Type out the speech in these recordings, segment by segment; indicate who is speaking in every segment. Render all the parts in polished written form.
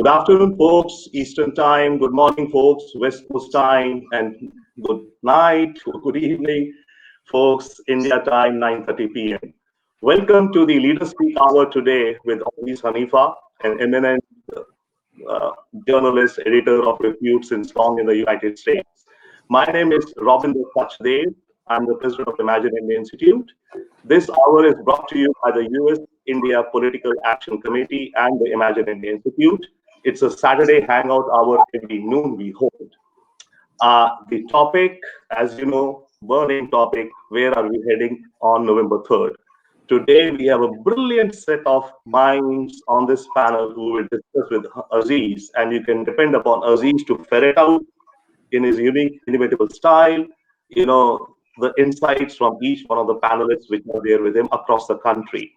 Speaker 1: Good afternoon, folks, Eastern Time. Good morning, folks, West Coast Time. And good night, good evening, folks, India Time, 9:30 p.m. Welcome to the LeaderSpeak Hour today with Aziz Haniffa, an eminent journalist, editor of repute since long in the United States. My name is Robin Sachdev. I'm the president of Imagine India Institute. This hour is brought to you by the US India Political Action Committee and the Imagine India Institute. It's a Saturday hangout hour every noon we hold. The topic, as you know, burning topic, where are we heading on November 3rd? Today, we have a brilliant set of minds on this panel who will discuss with Aziz, and you can depend upon Aziz to ferret out in his unique, inimitable style, the insights from each one of the panelists which are there with him across the country.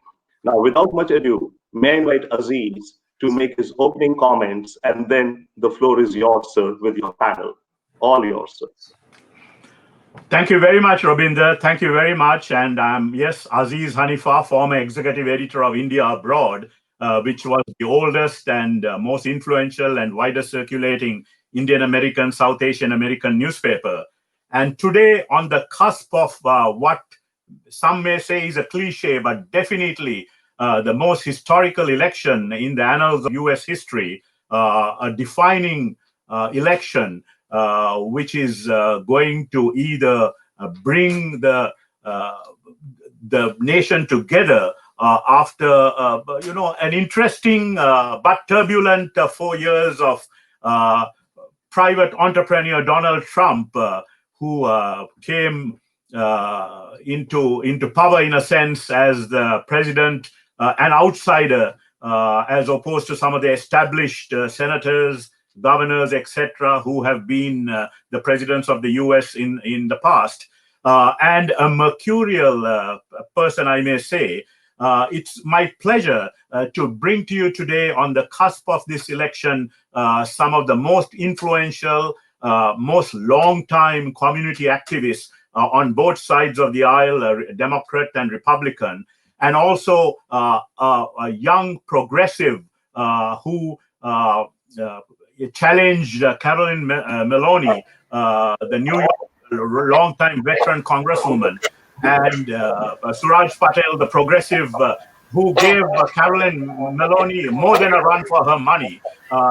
Speaker 1: Now, without much ado, may I invite Aziz to make his opening comments, and then the floor is yours, sir, with your panel. All yours, sir.
Speaker 2: Thank you very much, Robinda. Thank you very much. And yes, Aziz Haniffa, former executive editor of India Abroad, which was the oldest and most influential and widest circulating Indian American, South Asian American newspaper. And today, on the cusp of what some may say is a cliche, but definitely the most historical election in the annals of US history, a defining election, which is going to either bring the nation together after an interesting but turbulent 4 years of private entrepreneur Donald Trump, who came into power in a sense as the president, an outsider, as opposed to some of the established senators, governors, etc., who have been the presidents of the US in the past, and a mercurial person, I may say. It's my pleasure to bring to you today, on the cusp of this election, some of the most influential, most long-time community activists on both sides of the aisle, Democrat and Republican, and also a young progressive who challenged Caroline Maloney, the New York longtime veteran congresswoman, and Suraj Patel, the progressive, who gave Caroline Maloney more than a run for her money.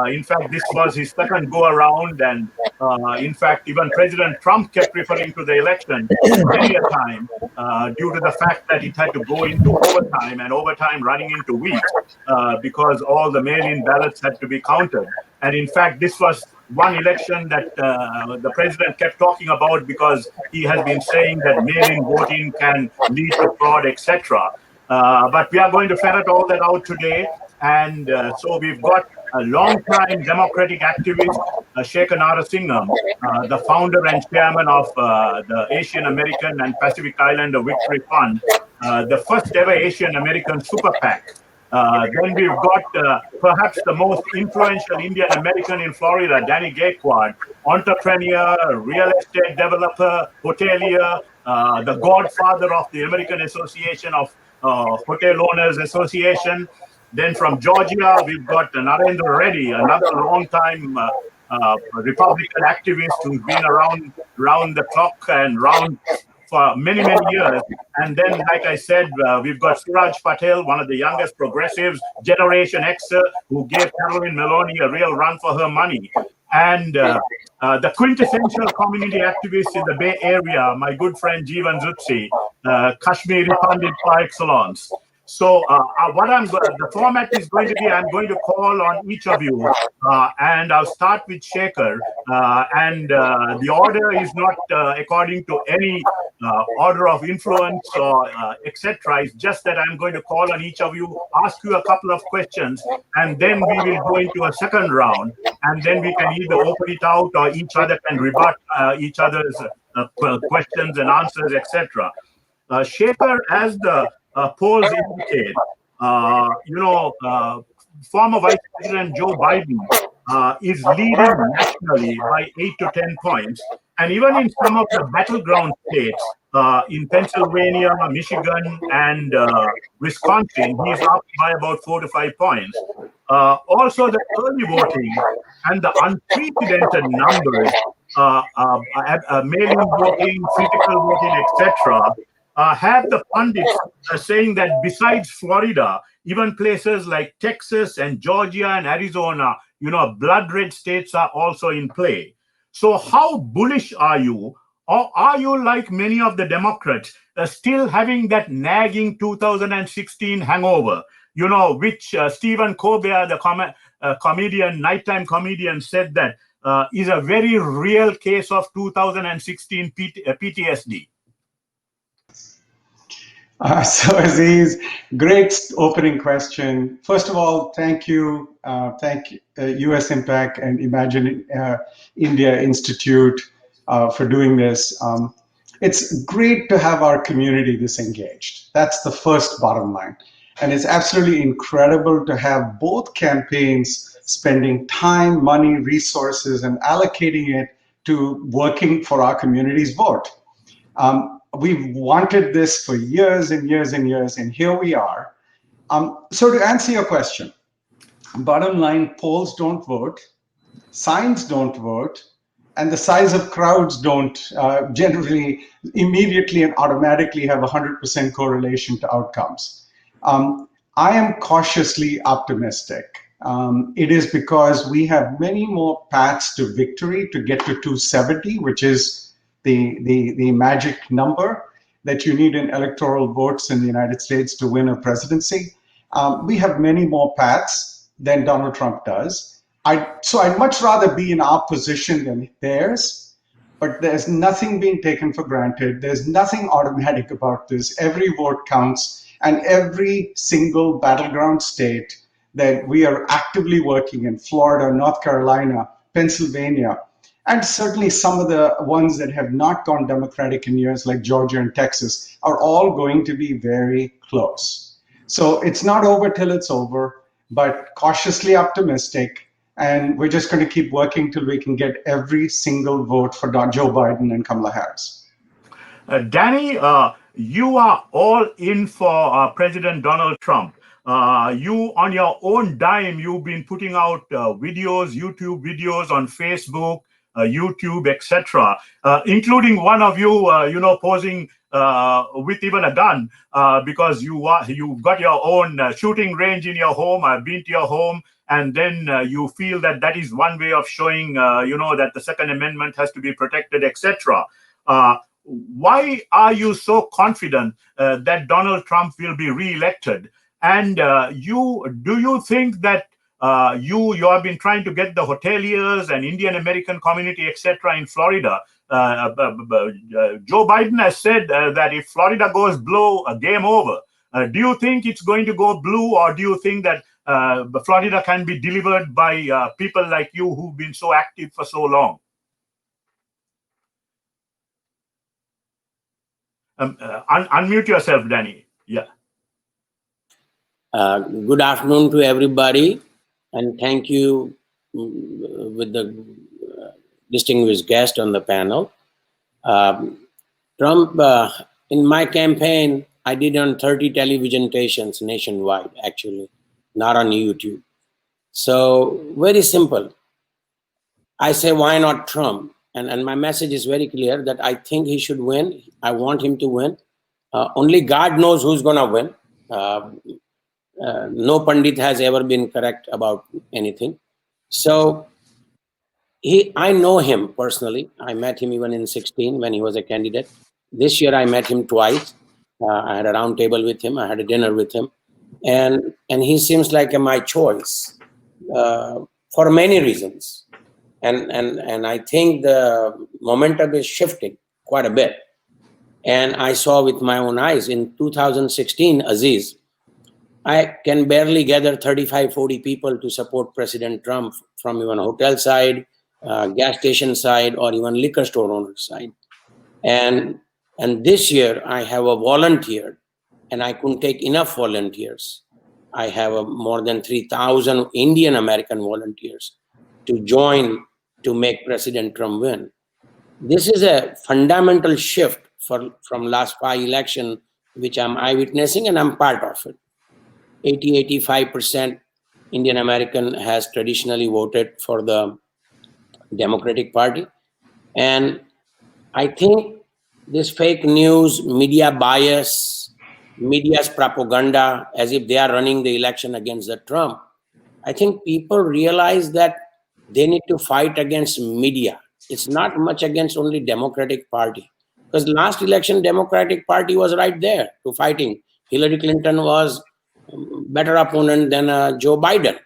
Speaker 2: In fact, this was his second go around, and in fact, even President Trump kept referring to the election many a time due to the fact that it had to go into overtime, and overtime running into weeks because all the mail-in ballots had to be counted. And in fact, this was one election that the president kept talking about, because he has been saying that mail-in voting can lead to fraud, etc. But we are going to ferret all that out today. And so we've got a long-time Democratic activist, Shekhar Narasimham, the founder and chairman of the Asian American and Pacific Islander Victory Fund, the first ever Asian American super PAC. Then we've got perhaps the most influential Indian American in Florida, Danny Gaikwad, entrepreneur, real estate developer, hotelier, the godfather of the American Association of Hotel Owners Association. Then from Georgia, we've got Narendra Reddy, another long-time Republican activist who's been around the clock and round for many, many years. And then, like I said, we've got Suraj Patel, one of the youngest progressives, Generation Xer, who gave Caroline Maloney a real run for her money. And the quintessential community activist in the Bay Area, my good friend Jeevan Zutsi, Kashmiri Pandit par excellence. So the format is going to be, I'm going to call on each of you, and I'll start with Shekhar, and the order is not according to any order of influence or etc. It's just that I'm going to call on each of you, ask you a couple of questions, and then we will go into a second round, and then we can either open it out or each other can rebut each other's questions and answers, etc. Shekhar, as the polls indicate, former Vice President Joe Biden is leading nationally by 8 to 10 points. And even in some of the battleground states, in Pennsylvania, Michigan, and Wisconsin, he's up by about 4 to 5 points. Also, the early voting and the unprecedented numbers, mail-in voting, physical voting, etc., have the pundits saying that besides Florida, even places like Texas and Georgia and Arizona, blood red states are also in play. So how bullish are you? Or are you, like many of the Democrats, still having that nagging 2016 hangover, which Stephen Colbert, the comedian, nighttime comedian, said that is a very real case of 2016 PTSD?
Speaker 3: So Aziz, great opening question. First of all, thank you, US Impact and Imagine India Institute for doing this. It's great to have our community disengaged. That's the first bottom line. And it's absolutely incredible to have both campaigns spending time, money, resources, and allocating it to working for our community's vote. We've wanted this for years and years and years, and here we are. So to answer your question, bottom line, polls don't vote, signs don't vote, and the size of crowds don't generally immediately and automatically have 100% correlation to outcomes. I am cautiously optimistic. It is because we have many more paths to victory to get to 270, which is the magic number that you need in electoral votes in the United States to win a presidency. We have many more paths than Donald Trump does. So I'd much rather be in our position than theirs, but there's nothing being taken for granted. There's nothing automatic about this. Every vote counts, and every single battleground state that we are actively working in, Florida, North Carolina, Pennsylvania, and certainly some of the ones that have not gone Democratic in years, like Georgia and Texas, are all going to be very close. So it's not over till it's over, but cautiously optimistic. And we're just going to keep working till we can get every single vote for Joe Biden and Kamala Harris.
Speaker 2: Danny, you are all in for President Donald Trump. You, on your own dime, you've been putting out videos, YouTube videos on Facebook, YouTube, etc., including one of you, posing with even a gun, because you've got your own shooting range in your home. I've been to your home, and then you feel that is one way of showing, that the Second Amendment has to be protected, etc. Why are you so confident that Donald Trump will be re-elected? And do you think that you have been trying to get the hoteliers and Indian American community, etc., in Florida? Joe Biden has said that if Florida goes blue, game over. Do you think it's going to go blue, or do you think that Florida can be delivered by people like you who've been so active for so long? Unmute yourself, Danny. Yeah.
Speaker 4: Good afternoon to everybody, and thank you with the distinguished guest on the panel. Trump, in my campaign, I did on 30 television stations nationwide, actually, not on YouTube. So very simple. I say, why not Trump? And my message is very clear that I think he should win. I want him to win. Only God knows who's going to win. No Pandit has ever been correct about anything. So I know him personally. I met him even in 16 when he was a candidate. This year I met him twice. I had a round table with him. I had a dinner with him. And he seems like my choice for many reasons. And I think the momentum is shifting quite a bit. And I saw with my own eyes in 2016, Aziz, I can barely gather 35, 40 people to support President Trump from even hotel side, gas station side, or even liquor store owner side. And this year I have a volunteer, and I couldn't take enough volunteers. I have more than 3,000 Indian American volunteers to join to make President Trump win. This is a fundamental shift from last 5 election, which I'm eyewitnessing, and I'm part of it. 80-85% Indian American has traditionally voted for the Democratic Party. And I think this fake news, media bias, media's propaganda, as if they are running the election against the Trump, I think people realize that they need to fight against media. It's not much against only Democratic Party. Because last election, Democratic Party was right there to fighting. Hillary Clinton was better opponent than Joe Biden.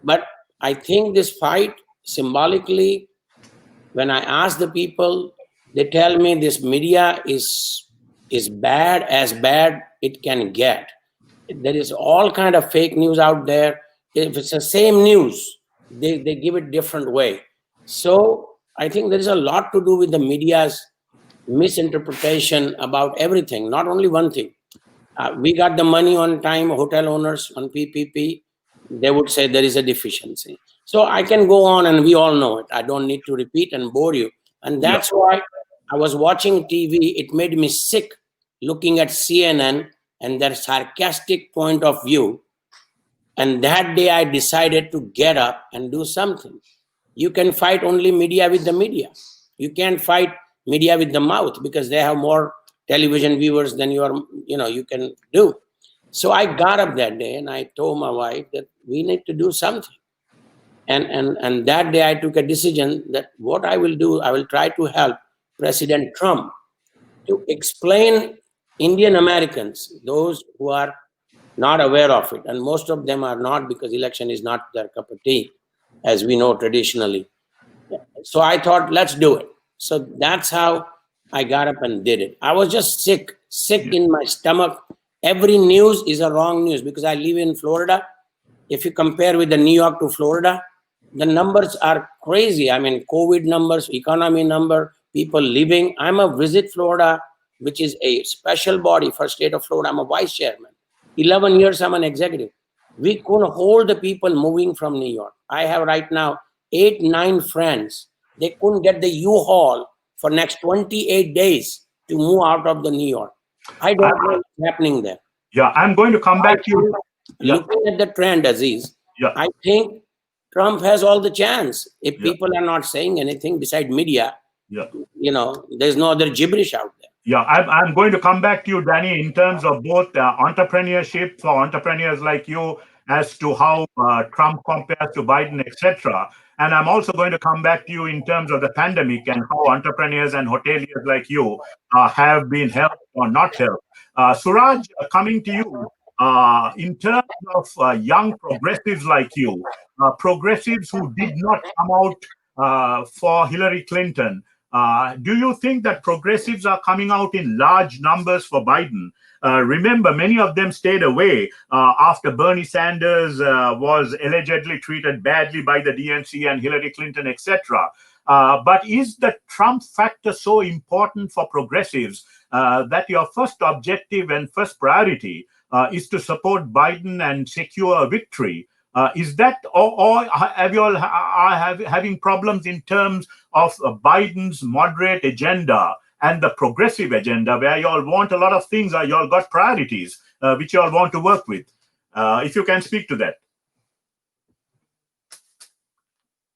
Speaker 4: But I think this fight symbolically, when I ask the people, they tell me this media is bad, as bad it can get. There is all kind of fake news out there. If it's the same news, they give it different way. So I think there is a lot to do with the media's misinterpretation about everything, not only one thing. We got the money on time, hotel owners on PPP, they would say there is a deficiency. So I can go on, and we all know it. I don't need to repeat and bore you. And that's why I was watching TV. It made me sick looking at CNN and their sarcastic point of view. And that day I decided to get up and do something. You can fight only media with the media. You can't fight media with the mouth, because they have more television viewers than you can do. So I got up that day and I told my wife that we need to do something. And that day I took a decision that what I will do, I will try to help President Trump to explain Indian Americans, those who are not aware of it, and most of them are not, because election is not their cup of tea, as we know traditionally. So I thought, let's do it. So that's how I got up and did it. I was just sick in my stomach. Every news is a wrong news, because I live in Florida. If you compare with the New York to Florida, the numbers are crazy. I mean, COVID numbers, economy number, people living. I'm a Visit Florida, which is a special body for state of Florida. I'm a vice chairman. 11 years I'm an executive. We couldn't hold the people moving from New York. I have right now 8-9 friends. They couldn't get the U-Haul for next 28 days to move out of the New York. I don't know what's happening there.
Speaker 2: Yeah, I'm going to come back to you.
Speaker 4: Looking at the trend, Aziz, I think Trump has all the chance. If people are not saying anything beside media, there's no other gibberish out there.
Speaker 2: Yeah, I'm going to come back to you, Danny, in terms of both entrepreneurship for entrepreneurs like you, as to how Trump compares to Biden, etc. And I'm also going to come back to you in terms of the pandemic and how entrepreneurs and hoteliers like you have been helped or not helped. Suraj, coming to you, in terms of young progressives like you, progressives who did not come out for Hillary Clinton, do you think that progressives are coming out in large numbers for Biden? Remember, many of them stayed away after Bernie Sanders was allegedly treated badly by the DNC and Hillary Clinton, etc. But is the Trump factor so important for progressives that your first objective and first priority is to support Biden and secure a victory? Is that, or have you all having problems in terms of Biden's moderate agenda and the progressive agenda, where you all want a lot of things, or you all got priorities which you all want to work with? If you can speak to that.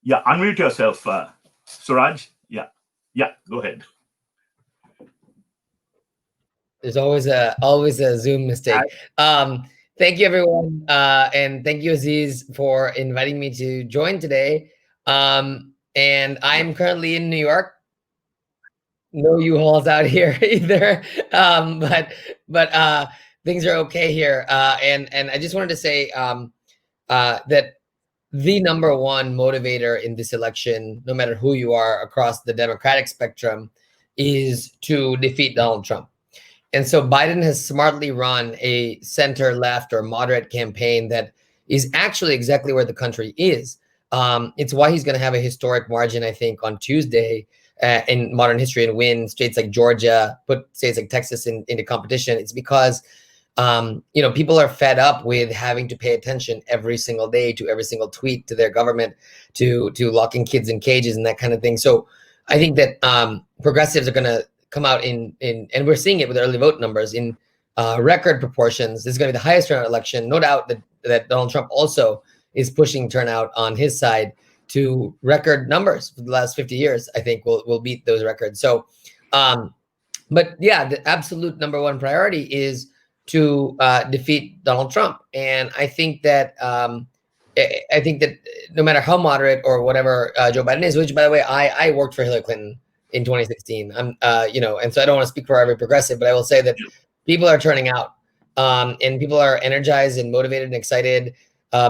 Speaker 2: Yeah, unmute yourself, Suraj. Yeah, go ahead.
Speaker 5: There's always a Zoom mistake. Thank you, everyone. And thank you, Aziz, for inviting me to join today. And I'm currently in New York. No U-Hauls out here either. But things are okay here. And I just wanted to say that the number one motivator in this election, no matter who you are across the Democratic spectrum, is to defeat Donald Trump. And so Biden has smartly run a center left or moderate campaign that is actually exactly where the country is. It's why he's going to have a historic margin, I think, on Tuesday in modern history and win states like Georgia, put states like Texas into competition. It's because, people are fed up with having to pay attention every single day to every single tweet to their government, to locking kids in cages and that kind of thing. So I think that progressives are going to come out and we're seeing it with early vote numbers in record proportions. This is going to be the highest turnout election. No doubt that Donald Trump also is pushing turnout on his side to record numbers for the last 50 years. I think we'll beat those records. So, but yeah, the absolute number one priority is to defeat Donald Trump. And I think that no matter how moderate or whatever Joe Biden is, which by the way, I worked for Hillary Clinton in 2016. And so I don't want to speak for every progressive, but I will say that people are turning out, and people are energized and motivated and excited,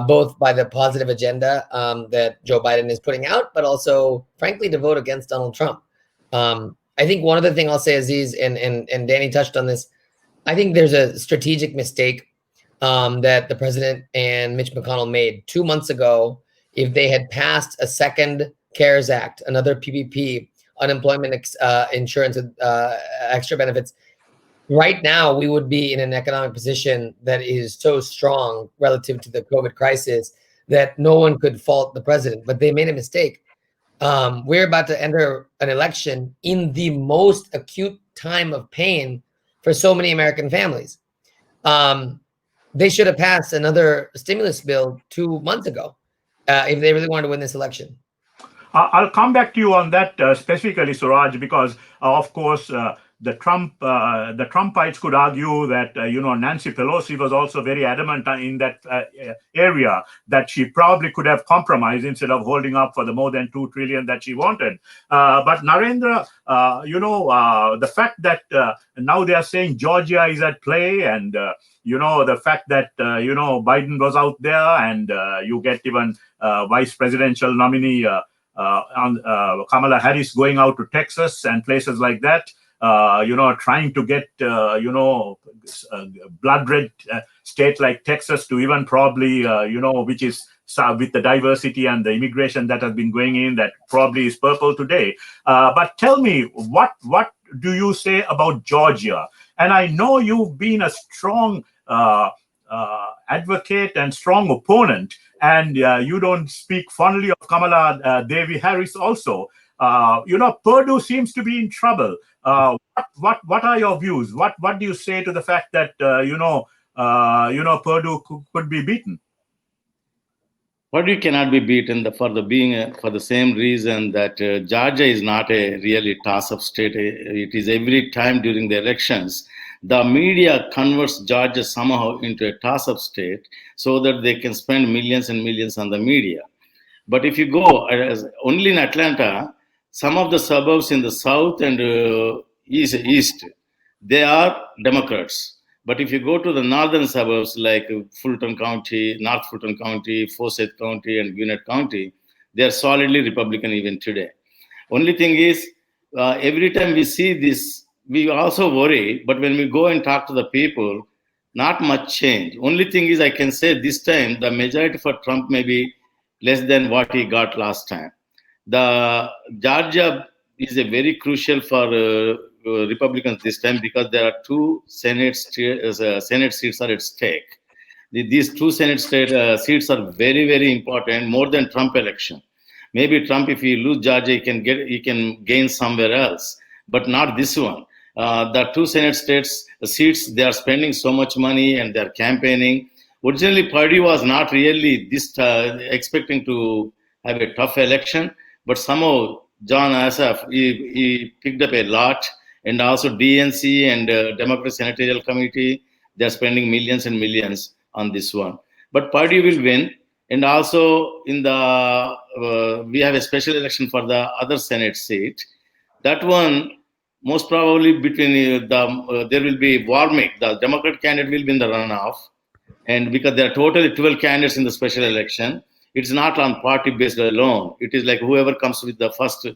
Speaker 5: both by the positive agenda that Joe Biden is putting out, but also, frankly, to vote against Donald Trump. I think one other thing I'll say, Aziz, and Danny touched on this, I think there's a strategic mistake that the president and Mitch McConnell made 2 months ago. If they had passed a second CARES Act, another PPP, unemployment insurance with extra benefits, right now we would be in an economic position that is so strong relative to the COVID crisis that no one could fault the president. But they made a mistake. We're about to enter an election in the most acute time of pain for so many American families. They should have passed another stimulus bill 2 months ago if they really wanted to win this election.
Speaker 2: I'll come back to you on that specifically, Suraj, because of course the Trumpites could argue that Nancy Pelosi was also very adamant in that area, that she probably could have compromised instead of holding up for the more than $2 trillion that she wanted. But Narendra, the fact that now they are saying Georgia is at play, and the fact that Biden was out there, and you get even vice presidential nominee Kamala Harris going out to Texas and places like that, trying to get, blood red state like Texas to even probably, which is with the diversity and the immigration that has been going in, that probably is purple today. But tell me, what do you say about Georgia? And I know you've been a strong advocate and strong opponent, and you don't speak fondly of Kamala Devi Harris also. Purdue seems to be in trouble. What are your views? What do you say to the fact that Purdue could be beaten?
Speaker 6: Purdue cannot be beaten for the same reason that Georgia is not a really toss-up state. It is every time during the elections, the media converts Georgia somehow into a toss-up state so that they can spend millions and millions on the media. But if you go only in Atlanta, some of the suburbs in the south and east, they are Democrats. But if you go to the northern suburbs like Fulton County, North Fulton County, Forsyth County, and Gwinnett County, they are solidly Republican even today. Only thing is, every time we see this, we also worry, but when we go and talk to the people, not much change. Only thing is, I can say this time, the majority for Trump may be less than what he got last time. The Georgia is a very crucial for Republicans this time because there are two Senate seats are at stake. These two Senate seats are very, very important, more than Trump election. Maybe Trump, if he lose Georgia, he can gain somewhere else, but not this one. The two Senate seats, they are spending so much money and they're campaigning. Originally, Purdue was not really expecting to have a tough election, but somehow John Asaf, he picked up a lot, and also DNC and Democratic Senatorial Committee, they're spending millions and millions on this one. But Purdue will win, and also in we have a special election for the other Senate seat. That one, most probably between there will be Warmick, the Democrat candidate will be in the runoff, and because there are totally 12 candidates in the special election, it's not on party based alone. It is like whoever comes with the first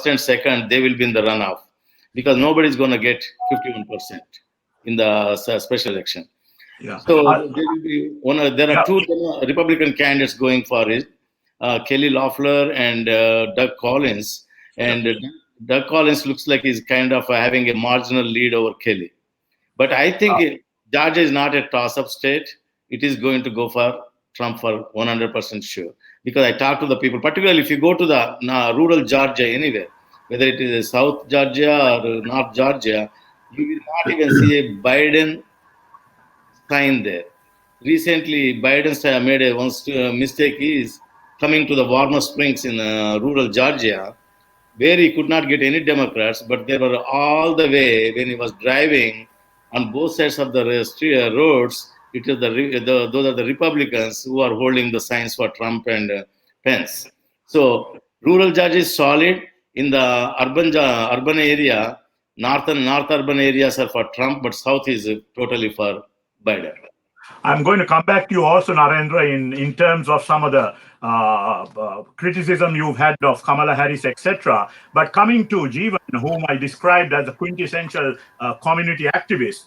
Speaker 6: and second, they will be in the runoff, because nobody is going to get 51% in the special election.
Speaker 2: Yeah.
Speaker 6: So there are two Republican candidates going for it, Kelly Loeffler and Doug Collins, and Doug Collins looks like he's kind of having a marginal lead over Kelly. But I think Georgia is not a toss-up state. It is going to go for Trump for 100% sure. Because I talk to the people, particularly if you go to the rural Georgia anywhere, whether it is South Georgia or North Georgia, you will not even see a Biden sign there. recently Biden made a one mistake is coming to the Warmer Springs in rural Georgia, where he could not get any Democrats, but they were all the way when he was driving on both sides of the roads. It is those are the Republicans who are holding the signs for Trump and Pence. So rural Georgia is solid. In the urban area, north urban areas are for Trump, but south is totally for Biden.
Speaker 2: I'm going to come back to you also, Narendra, in terms of some of the criticism you've had of Kamala Harris, etc. But coming to Jeevan, whom I described as a quintessential community activist,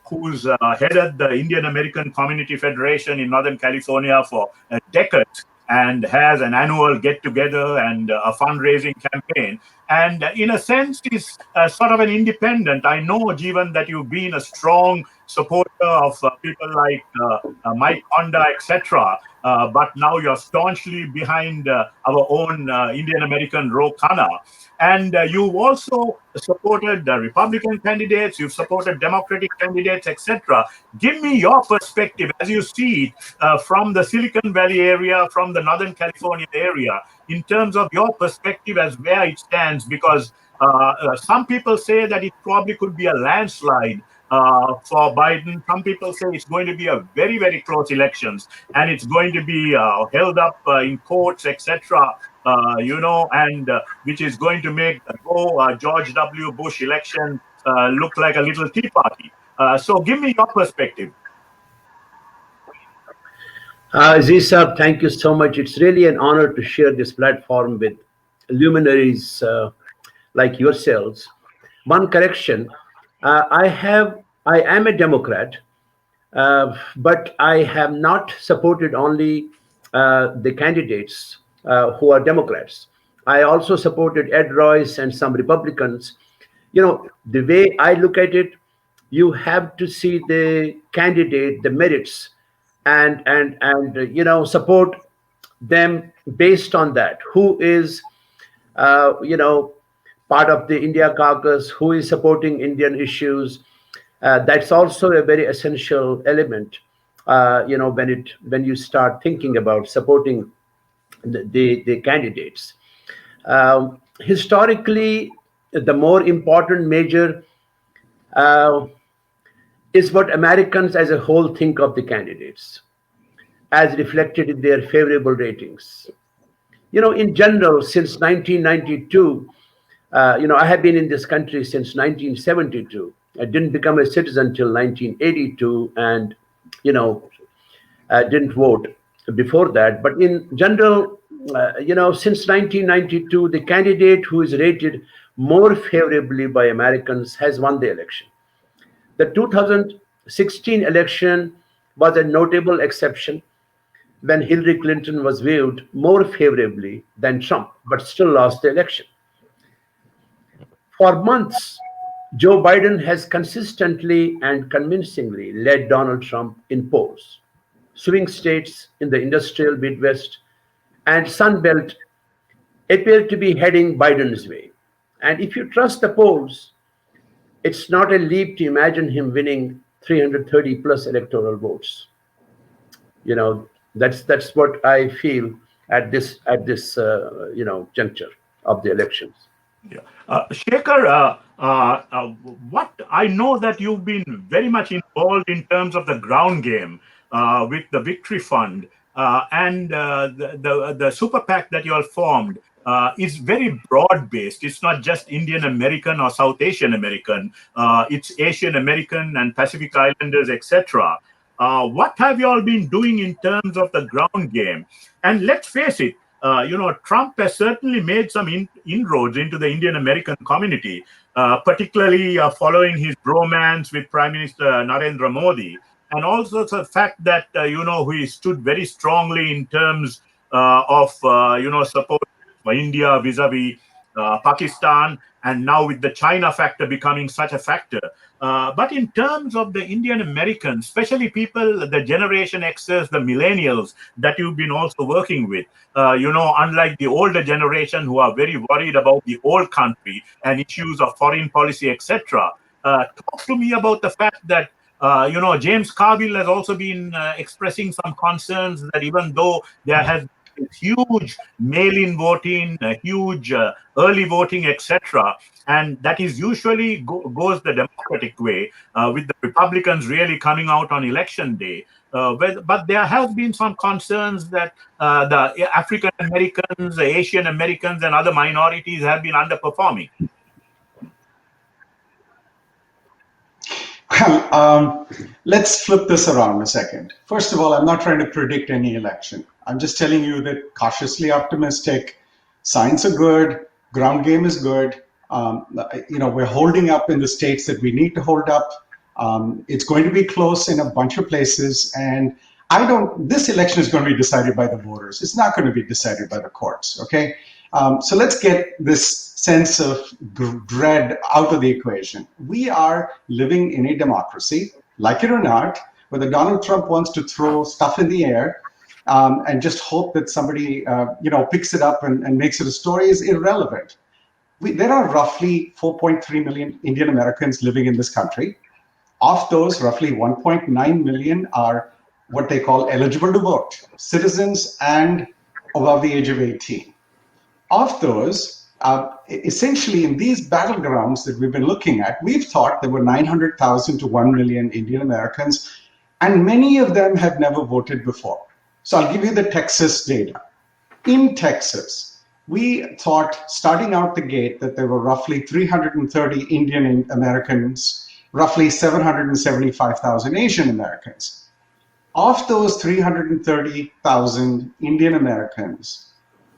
Speaker 2: who's headed the Indian American Community Federation in Northern California for decades, and has an annual get-together and a fundraising campaign. And in a sense, is sort of an independent. I know, Jeevan, that you've been a strong supporter of people like Mike Honda, etc. But now you're staunchly behind our own Indian American Ro Khanna. And you've also supported the Republican candidates, you've supported Democratic candidates, etc. Give me your perspective as you see it from the Silicon Valley area, from the Northern California area, in terms of your perspective as where it stands, because some people say that it probably could be a landslide for Biden. Some people say it's going to be a very, very close elections, and it's going to be held up in courts, etc. And which is going to make the George W. Bush election look like a little tea party. So give me your perspective.
Speaker 7: Aziz sir, thank you so much. It's really an honor to share this platform with luminaries like yourselves. One correction, I am a Democrat, but I have not supported only the candidates who are Democrats. I also supported Ed Royce and some Republicans. You know, the way I look at it, you have to see the candidate, the merits, and support them based on that. Who is part of the India caucus? Who is supporting Indian issues? That's also a very essential element. When you start thinking about supporting the candidates. Historically, the more important measure is what Americans as a whole think of the candidates, as reflected in their favorable ratings. In general, since 1992, I have been in this country since 1972. I didn't become a citizen till 1982, and I didn't vote before that. But in general, since 1992, the candidate who is rated more favorably by Americans has won the election. The 2016 election was a notable exception when Hillary Clinton was viewed more favorably than Trump, but still lost the election. For months, Joe Biden has consistently and convincingly led Donald Trump in polls. Swing states in the industrial Midwest and Sun Belt appear to be heading Biden's way. And if you trust the polls, it's not a leap to imagine him winning 330 plus electoral votes. That's what I feel at this juncture of the elections.
Speaker 2: Yeah. Shekhar, what I know that you've been very much involved in terms of the ground game with the Victory Fund and the super PAC that you all formed. Is very broad based. It's not just Indian American or South Asian American. It's Asian American and Pacific Islanders, etc. What have you all been doing in terms of the ground game? And let's face it, Trump has certainly made some inroads into the Indian American community, particularly following his bromance with Prime Minister Narendra Modi, and also the fact that he stood very strongly in terms of support for India vis-a-vis Pakistan, and now with the China factor becoming such a factor. But in terms of the Indian Americans, especially people, the Generation Xers, the millennials that you've been also working with, unlike the older generation who are very worried about the old country and issues of foreign policy, etc. Talk to me about the fact that James Carville has also been expressing some concerns that even though there has been huge mail-in voting, huge early voting, etc., and that is usually goes the Democratic way, with the Republicans really coming out on election day. But there has been some concerns that the African Americans, Asian Americans, and other minorities have been underperforming.
Speaker 3: Well, let's flip this around a second. First of all, I'm not trying to predict any election. I'm just telling you that cautiously optimistic, signs are good, ground game is good. We're holding up in the states that we need to hold up. It's going to be close in a bunch of places, and this election is going to be decided by the voters. It's not going to be decided by the courts, okay? So let's get this sense of dread out of the equation. We are living in a democracy, like it or not, whether Donald Trump wants to throw stuff in the air and just hope that somebody picks it up and makes it a story is irrelevant. There are roughly 4.3 million Indian Americans living in this country. Of those, roughly 1.9 million are what they call eligible to vote, citizens and above the age of 18. Of those, essentially in these battlegrounds that we've been looking at, we've thought there were 900,000 to 1 million Indian Americans, and many of them have never voted before. So I'll give you the Texas data. In Texas, we thought starting out the gate that there were roughly 330 Indian Americans, roughly 775,000 Asian Americans. Of those 330,000 Indian Americans,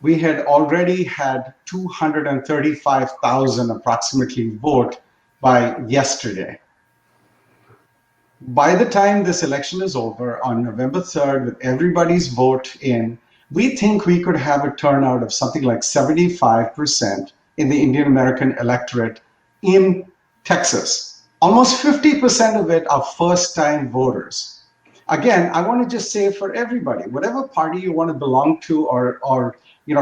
Speaker 3: we had already had 235,000 approximately vote by yesterday. By the time this election is over on November 3rd, with everybody's vote in, we think we could have a turnout of something like 75% in the Indian American electorate in Texas. Almost 50% of it are first-time voters. Again, I want to just say for everybody, whatever party you want to belong to or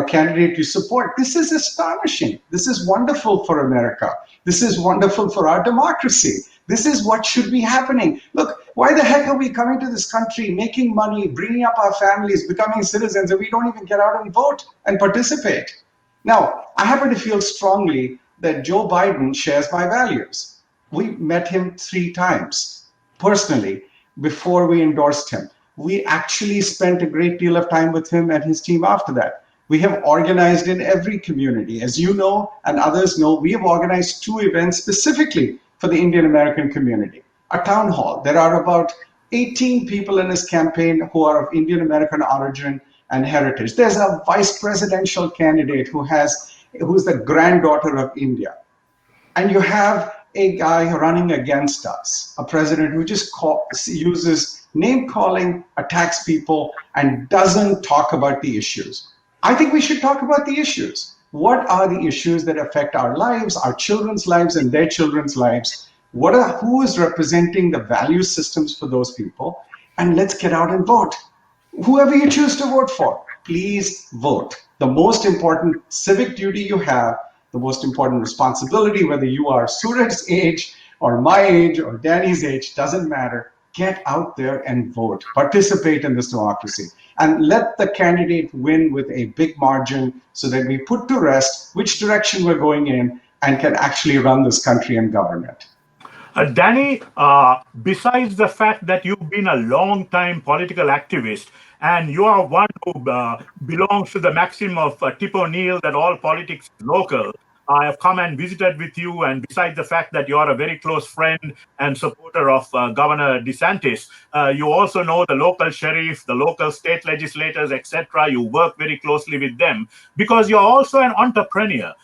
Speaker 3: candidate you support, this is astonishing. This is wonderful for America. This is wonderful for our democracy. This is what should be happening. Look, why the heck are we coming to this country, making money, bringing up our families, becoming citizens, and we don't even get out and vote and participate? Now, I happen to feel strongly that Joe Biden shares my values. We met him 3 times personally before we endorsed him. We actually spent a great deal of time with him and his team after that. We have organized in every community. As you know, and others know, we have organized 2 events specifically for the Indian American community. A town hall. There are about 18 people in his campaign who are of Indian American origin and heritage. There's a vice presidential candidate who's the granddaughter of India. And you have a guy running against us, a president who just uses name calling, attacks people, and doesn't talk about the issues. I think we should talk about the issues. What are the issues that affect our lives, our children's lives, and their children's lives? Who is representing the value systems for those people? And let's get out and vote. Whoever you choose to vote for, please vote. The most important civic duty you have, the most important responsibility, whether you are Suraj's age or my age or Danny's age, doesn't matter. Get out there and vote. Participate in this democracy. And let the candidate win with a big margin so that we put to rest which direction we're going in and can actually run this country and govern it.
Speaker 2: Danny, besides the fact that you've been a long-time political activist and you are one who belongs to the maxim of Tip O'Neill that all politics is local, I have come and visited with you, and besides the fact that you are a very close friend and supporter of Governor DeSantis, you also know the local sheriff, the local state legislators, etc. You work very closely with them because you're also an entrepreneur,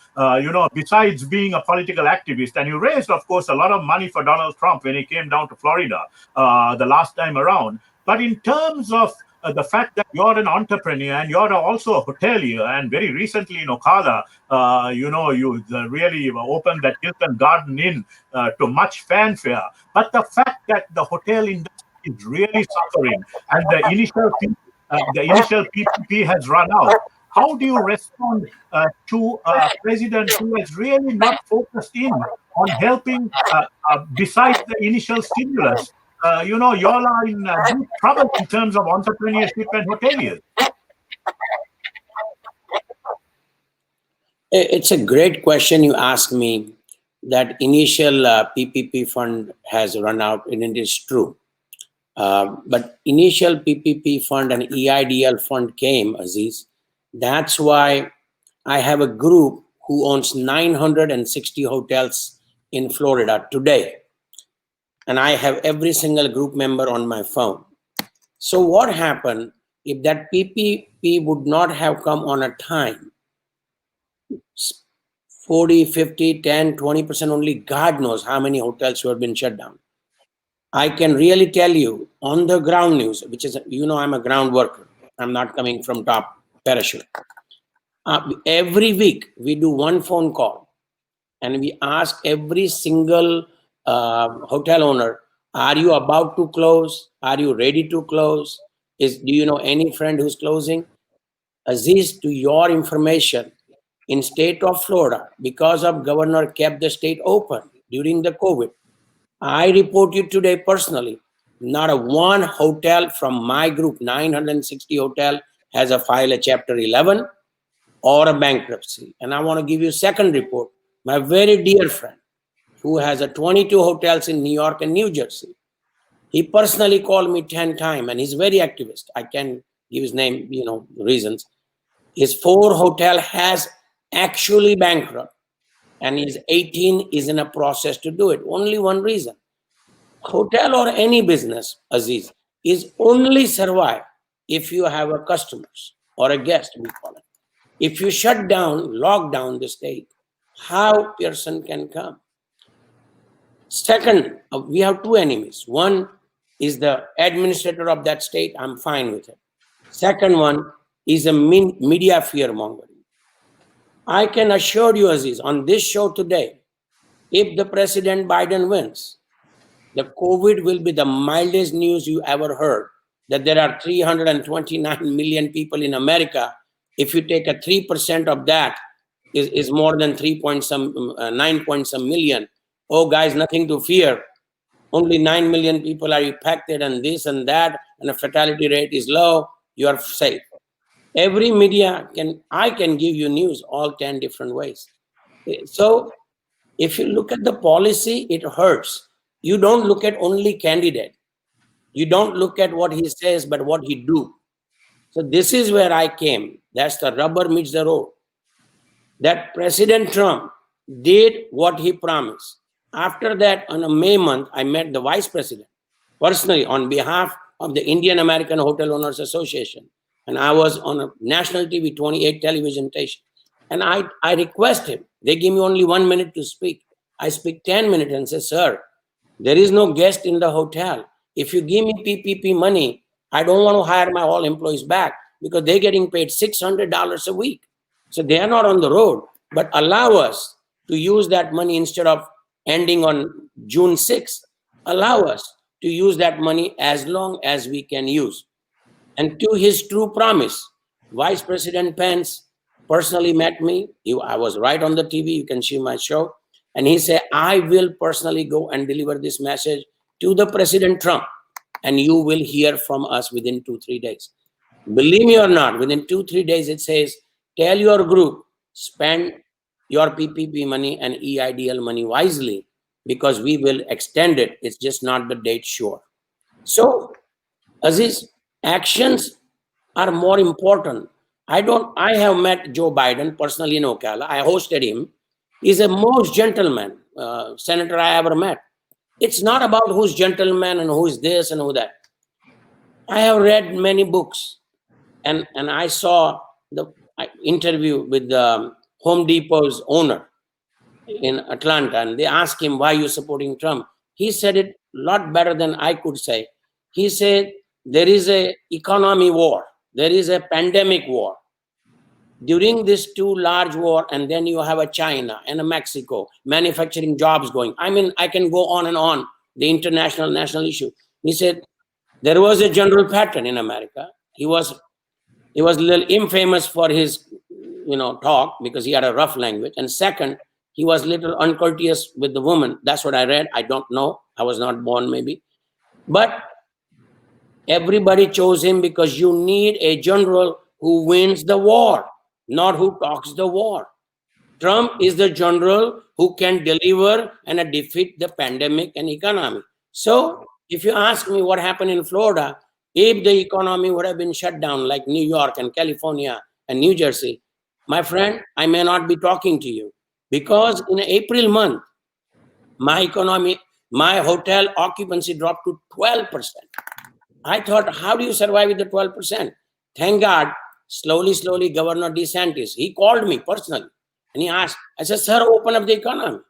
Speaker 2: besides being a political activist. And you raised, of course, a lot of money for Donald Trump when he came down to Florida the last time around. But in terms of the fact that you're an entrepreneur and you're also a hotelier, and very recently in Ocala, you really opened that Hilton Garden Inn to much fanfare. But the fact that the hotel industry is really suffering and the initial PPP has run out, how do you respond to a president who has really not focused in on helping, besides the initial stimulus, you all are in deep trouble in terms of entrepreneurship and hoteliers.
Speaker 4: It's a great question you ask me. That initial PPP fund has run out, and it is true. But initial PPP fund and EIDL fund came, Aziz. That's why I have a group who owns 960 hotels in Florida today. And I have every single group member on my phone. So what happened if that PPP would not have come on a time? 40, 50, 10, 20% only, God knows how many hotels have been shut down. I can really tell you on the ground news, which is, I'm a ground worker. I'm not coming from top parachute. Every week we do one phone call and we ask every single hotel owner, are you about to close? Are you ready to close? Do you know any friend who's closing? Aziz, to your information, in state of Florida, because of governor kept the state open during the COVID, I report you today personally, not a one hotel from my group, 960 hotel, has a file a chapter 11 or a bankruptcy. And I want to give you a second report. My very dear friend who has a 22 hotels in New York and New Jersey, he personally called me 10 times and he's very activist. I can give his name, reasons. His 4 hotel has actually bankrupt and his 18 is in a process to do it. Only one reason. Hotel or any business, Aziz, is only survive if you have a customers or a guest, we call it. If you shut down, lock down the state, how person can come? Second, we have 2 enemies. One is the administrator of that state. I'm fine with it. Second one is a media fear mongering. I can assure you, Aziz, on this show today, if the President Biden wins, the COVID will be the mildest news you ever heard. That there are 329 million people in America. If you take a 3% of that, is more than 9 point some million. Oh, guys, nothing to fear. Only 9 million people are impacted, and this and that, and the fatality rate is low. You are safe. Every media I can give you news all 10 different ways. So if you look at the policy, it hurts. You don't look at only candidate. You don't look at what he says, but what he do. So this is where I came. That's the rubber meets the road. That President Trump did what he promised. After that, on a May month, I met the vice president personally on behalf of the Indian American Hotel Owners Association. And I was on a national TV, 28 television station. And I request him, they give me only 1 minute to speak. I speak 10 minutes and say, sir, there is no guest in the hotel. If you give me PPP money, I don't want to hire my all employees back because they're getting paid $600 a week. So they are not on the road, but allow us to use that money instead of ending on June 6th. Allow us to use that money as long as we can use. And to his true promise, Vice President Pence personally met me. I was right on the TV. You can see my show. And he said, I will personally go and deliver this message to the President Trump. And you will hear from us within 2-3 days. Believe me or not, within 2-3 days, it says, tell your group, spend your PPP money and EIDL money wisely because we will extend it. It's just not the date sure. So, Aziz, actions are more important. I have met Joe Biden personally in Ocala. I hosted him. He's the most gentleman senator I ever met. It's not about who's gentleman and who's this and who that. I have read many books and I saw the interview with the Home Depot's owner in Atlanta, and they asked him, why are you supporting Trump? He said it a lot better than I could say. He said, there is an economy war. There is a pandemic war. During this 2 large war, and then you have a China and a Mexico, manufacturing jobs going. I mean, I can go on and on, the international, national issue. He said, there was a general pattern in America. He was a little infamous for his, talk because he had a rough language. And second, he was a little uncourteous with the woman. That's what I read. I don't know. I was not born maybe. But everybody chose him because you need a general who wins the war, not who talks the war. Trump is the general who can deliver and defeat the pandemic and economy. So if you ask me what happened in Florida, if the economy would have been shut down like New York and California and New Jersey, my friend, I may not be talking to you, because in April month, my economy, my hotel occupancy dropped to 12%. I thought, how do you survive with the 12%? Thank God, slowly, Governor DeSantis, he called me personally and he asked, I said, sir, open up the economy.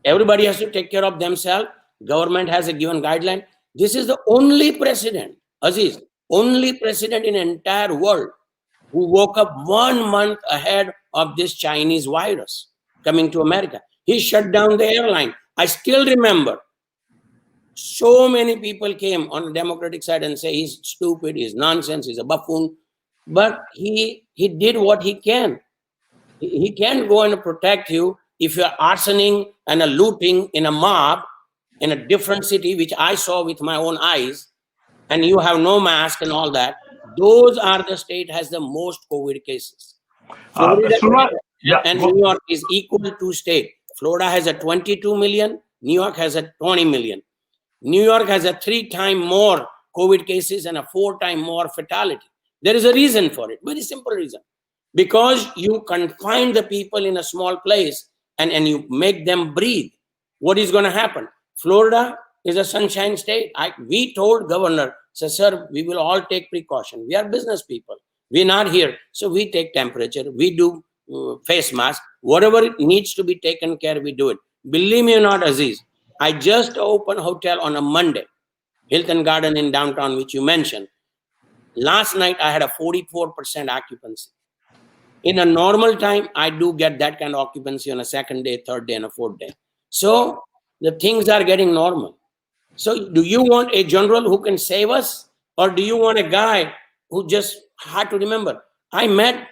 Speaker 4: Everybody has to take care of themselves. Government has a given guideline. This is the only president, Aziz, only president in the entire world who woke up 1 month ahead of this Chinese virus coming to America. He shut down the airline. I still remember so many people came on the Democratic side and say he's stupid, he's nonsense, he's a buffoon. But he did what he can. He can go and protect you if you're arsoning and looting in a mob in a different city, which I saw with my own eyes, and you have no mask and all that. Those are the state has the most COVID cases. Florida and New York is equal to state. Florida has a 22 million, New York has a 20 million. New York has a 3 times more COVID cases and a 4 times more fatality. There is a reason for it, very simple reason. Because you confine the people in a small place and you make them breathe. What is going to happen? Florida is a sunshine state. We told governor, sir, we will all take precaution. We are business people. We're not here. So we take temperature. We do face mask. Whatever needs to be taken care, we do it. Believe me or not, Aziz, I just opened a hotel on a Monday, Hilton Garden in downtown, which you mentioned. Last night, I had a 44% occupancy. In a normal time, I do get that kind of occupancy on a second day, third day, and a fourth day. So the things are getting normal. So do you want a general who can save us? Or do you want a guy who just hard to remember? I met,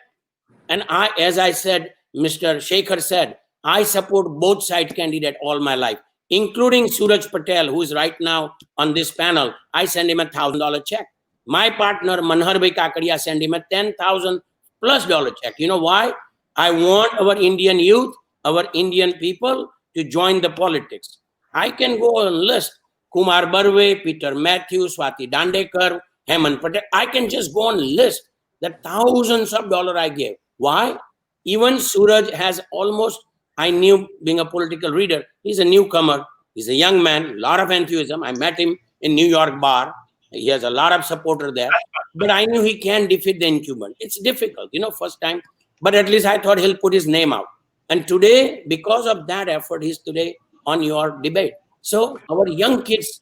Speaker 4: and as I said, Mr. Shekhar said, I support both side candidate all my life, including Suraj Patel, who is right now on this panel. I send him $1,000 check. My partner, Manhar Bhai Kakaria, send him a $10,000+ check. You know why? I want our Indian youth, our Indian people to join the politics. I can go on list. Kumar Barve, Peter Matthews, Swati Dandekar, Hemant Patel. I can just go on list the thousands of dollars I gave. Why? Even Suraj has almost, I knew being a political reader, he's a newcomer. He's a young man, a lot of enthusiasm. I met him in New York bar. He has a lot of supporter there. But I knew he can defeat the incumbent. It's difficult, first time. But at least I thought he'll put his name out. And today, because of that effort, he's today on your debate. So our young kids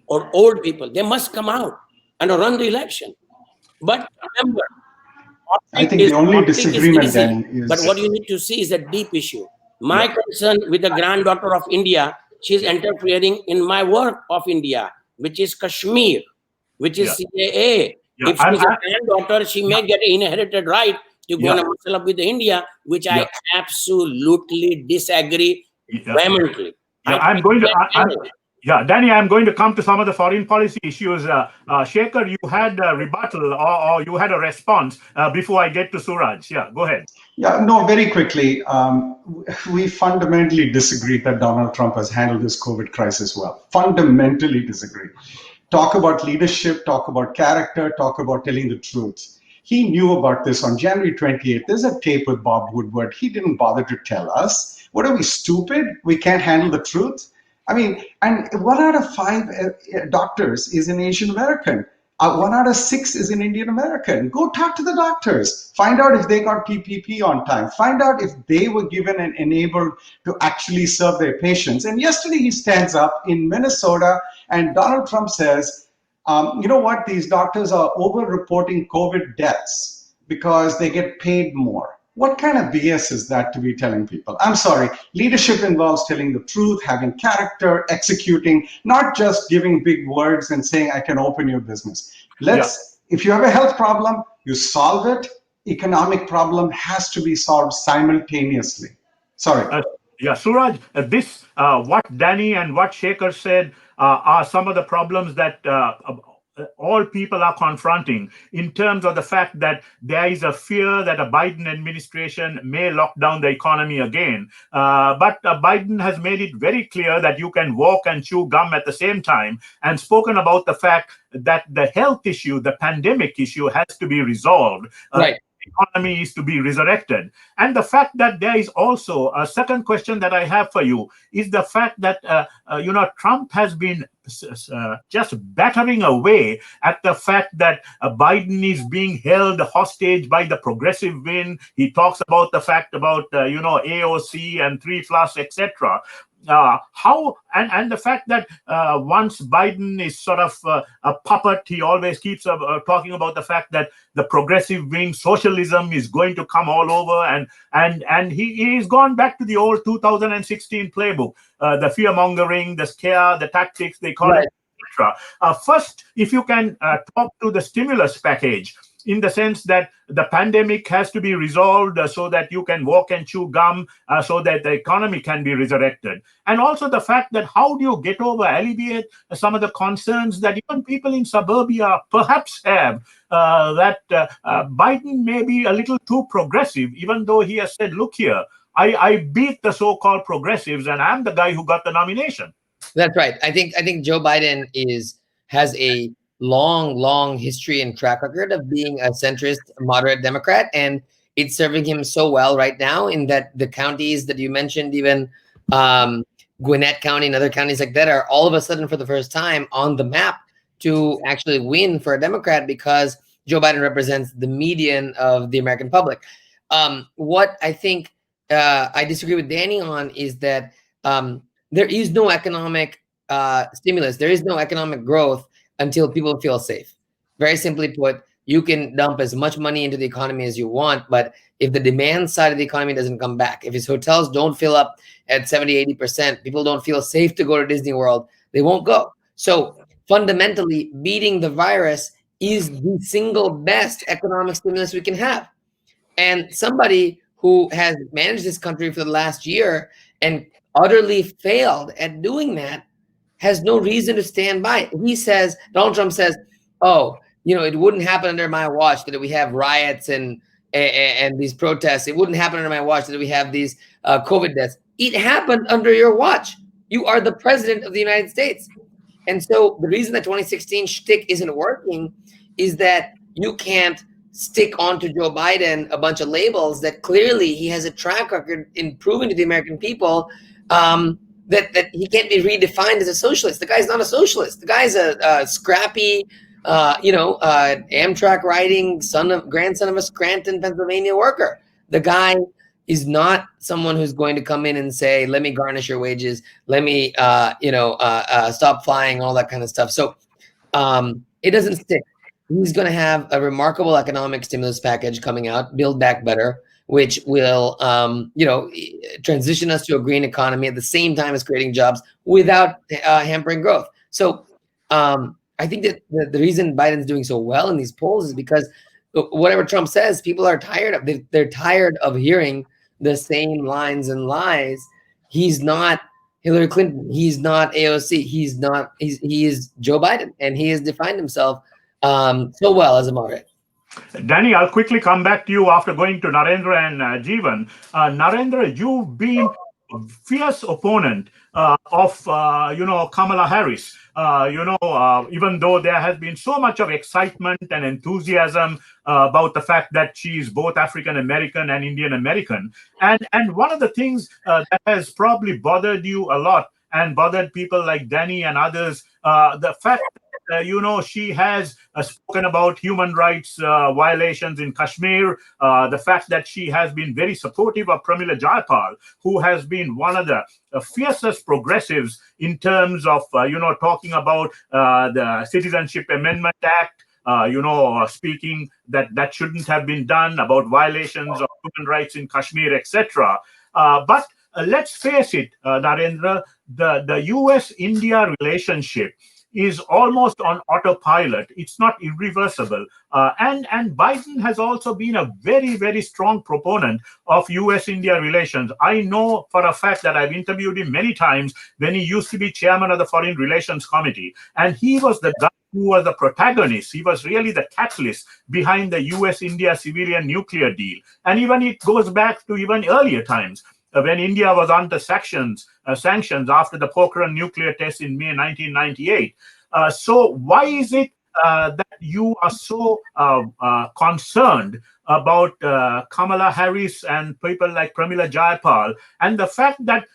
Speaker 4: or old people, they must come out and run the election. But remember,
Speaker 3: I think the only disagreement then is...
Speaker 4: But what you need to see is a deep issue. My concern with the granddaughter of India, she's interfering in my work of India, which is Kashmir, which is CAA. If she's a granddaughter, she may get an inherited right to go and muscle up with India, which I absolutely disagree vehemently.
Speaker 2: Danny, I'm going to come to some of the foreign policy issues. Shekhar, you had a rebuttal or you had a response before I get to Suraj. Yeah, go ahead.
Speaker 3: Yeah, no, very quickly. We fundamentally disagree that Donald Trump has handled this COVID crisis well. Fundamentally disagree. Talk about leadership, talk about character, talk about telling the truth. He knew about this on January 28th. There's a tape with Bob Woodward. He didn't bother to tell us. What are we, stupid? We can't handle the truth? I mean, and 1 out of 5 doctors is an Asian American. 1 out of 6 is an Indian American. Go talk to the doctors. Find out if they got PPP on time. Find out if they were given and enabled to actually serve their patients. And yesterday he stands up in Minnesota and Donald Trump says, you know what, these doctors are over-reporting COVID deaths because they get paid more. What kind of BS is that to be telling people? I'm sorry, leadership involves telling the truth, having character, executing, not just giving big words and saying, I can open your business. If you have a health problem, you solve it. Economic problem has to be solved simultaneously. Sorry.
Speaker 2: Yeah, Suraj, this what Danny and what Shekhar said are some of the problems that all people are confronting in terms of the fact that there is a fear that a Biden administration may lock down the economy again. But Biden has made it very clear that you can walk and chew gum at the same time, and spoken about the fact that the health issue, the pandemic issue, has to be resolved.
Speaker 5: Right.
Speaker 2: Economy is to be resurrected. And the fact that there is also a second question that I have for you is the fact that Trump has been just battering away at the fact that Biden is being held hostage by the progressive wing. He talks about the fact about AOC and 3+, etc. How and the fact that once Biden is sort of a puppet, he always keeps talking about the fact that the progressive wing socialism is going to come all over, and he's gone back to the old 2016 playbook, the fear mongering, the scare, the tactics, the economy, etc. First, if you can talk to the stimulus package, in the sense that the pandemic has to be resolved so that you can walk and chew gum, so that the economy can be resurrected. And also the fact that how do you get over, alleviate some of the concerns that even people in suburbia perhaps have, that Biden may be a little too progressive, even though he has said, look here, I beat the so-called progressives and I'm the guy who got the nomination.
Speaker 5: That's right. I think Joe Biden has a long history and track record of being a centrist, moderate Democrat, and it's serving him so well right now in that the counties that you mentioned, even Gwinnett County and other counties like that, are all of a sudden for the first time on the map to actually win for a Democrat, because Joe Biden represents the median of the American public. What I think I disagree with Danny on is that there is no economic stimulus. There is no economic growth until people feel safe. Very simply put, you can dump as much money into the economy as you want, but if the demand side of the economy doesn't come back, if his hotels don't fill up at 70, 80%, people don't feel safe to go to Disney World, they won't go. So fundamentally, beating the virus is the single best economic stimulus we can have. And somebody who has managed this country for the last year and utterly failed at doing that has no reason to stand by. He says, Donald Trump says, oh, it wouldn't happen under my watch that we have riots and these protests. It wouldn't happen under my watch that we have these COVID deaths. It happened under your watch. You are the president of the United States. And so the reason that 2016 shtick isn't working is that you can't stick onto Joe Biden a bunch of labels that clearly he has a track record in proving to the American people that he can't be redefined as a socialist. The guy's not a socialist. The guy's a scrappy, Amtrak riding grandson of a Scranton, Pennsylvania worker. The guy is not someone who's going to come in and say, let me garnish your wages. Let me, stop flying, all that kind of stuff. So it doesn't stick. He's going to have a remarkable economic stimulus package coming out, Build Back Better, which will, transition us to a green economy at the same time as creating jobs without hampering growth. So I think that the reason Biden's doing so well in these polls is because whatever Trump says, people are tired of. They're tired of hearing the same lines and lies. He's not Hillary Clinton. He's not AOC. He is Joe Biden, and he has defined himself so well as a moderate.
Speaker 2: Danny, I'll quickly come back to you after going to Narendra and Jeevan. Narendra, you've been a fierce opponent of Kamala Harris. Even though there has been so much of excitement and enthusiasm about the fact that she is both African American and Indian American, and one of the things that has probably bothered you a lot and bothered people like Danny and others, the fact she has spoken about human rights violations in Kashmir, the fact that she has been very supportive of Pramila Jayapal, who has been one of the fiercest progressives in terms of, talking about the Citizenship Amendment Act, speaking that shouldn't have been done, about violations of human rights in Kashmir, etc. But let's face it, Narendra, the US-India relationship is almost on autopilot. It's not irreversible. And Biden has also been a very, very strong proponent of US-India relations. I know for a fact that I've interviewed him many times when he used to be chairman of the Foreign Relations Committee. And he was the guy who was the protagonist. He was really the catalyst behind the US-India civilian nuclear deal. And even it goes back to even earlier times when India was under sanctions after the Pokhran nuclear test in May 1998. So why is it that you are so concerned about Kamala Harris and people like Pramila Jayapal, and the fact that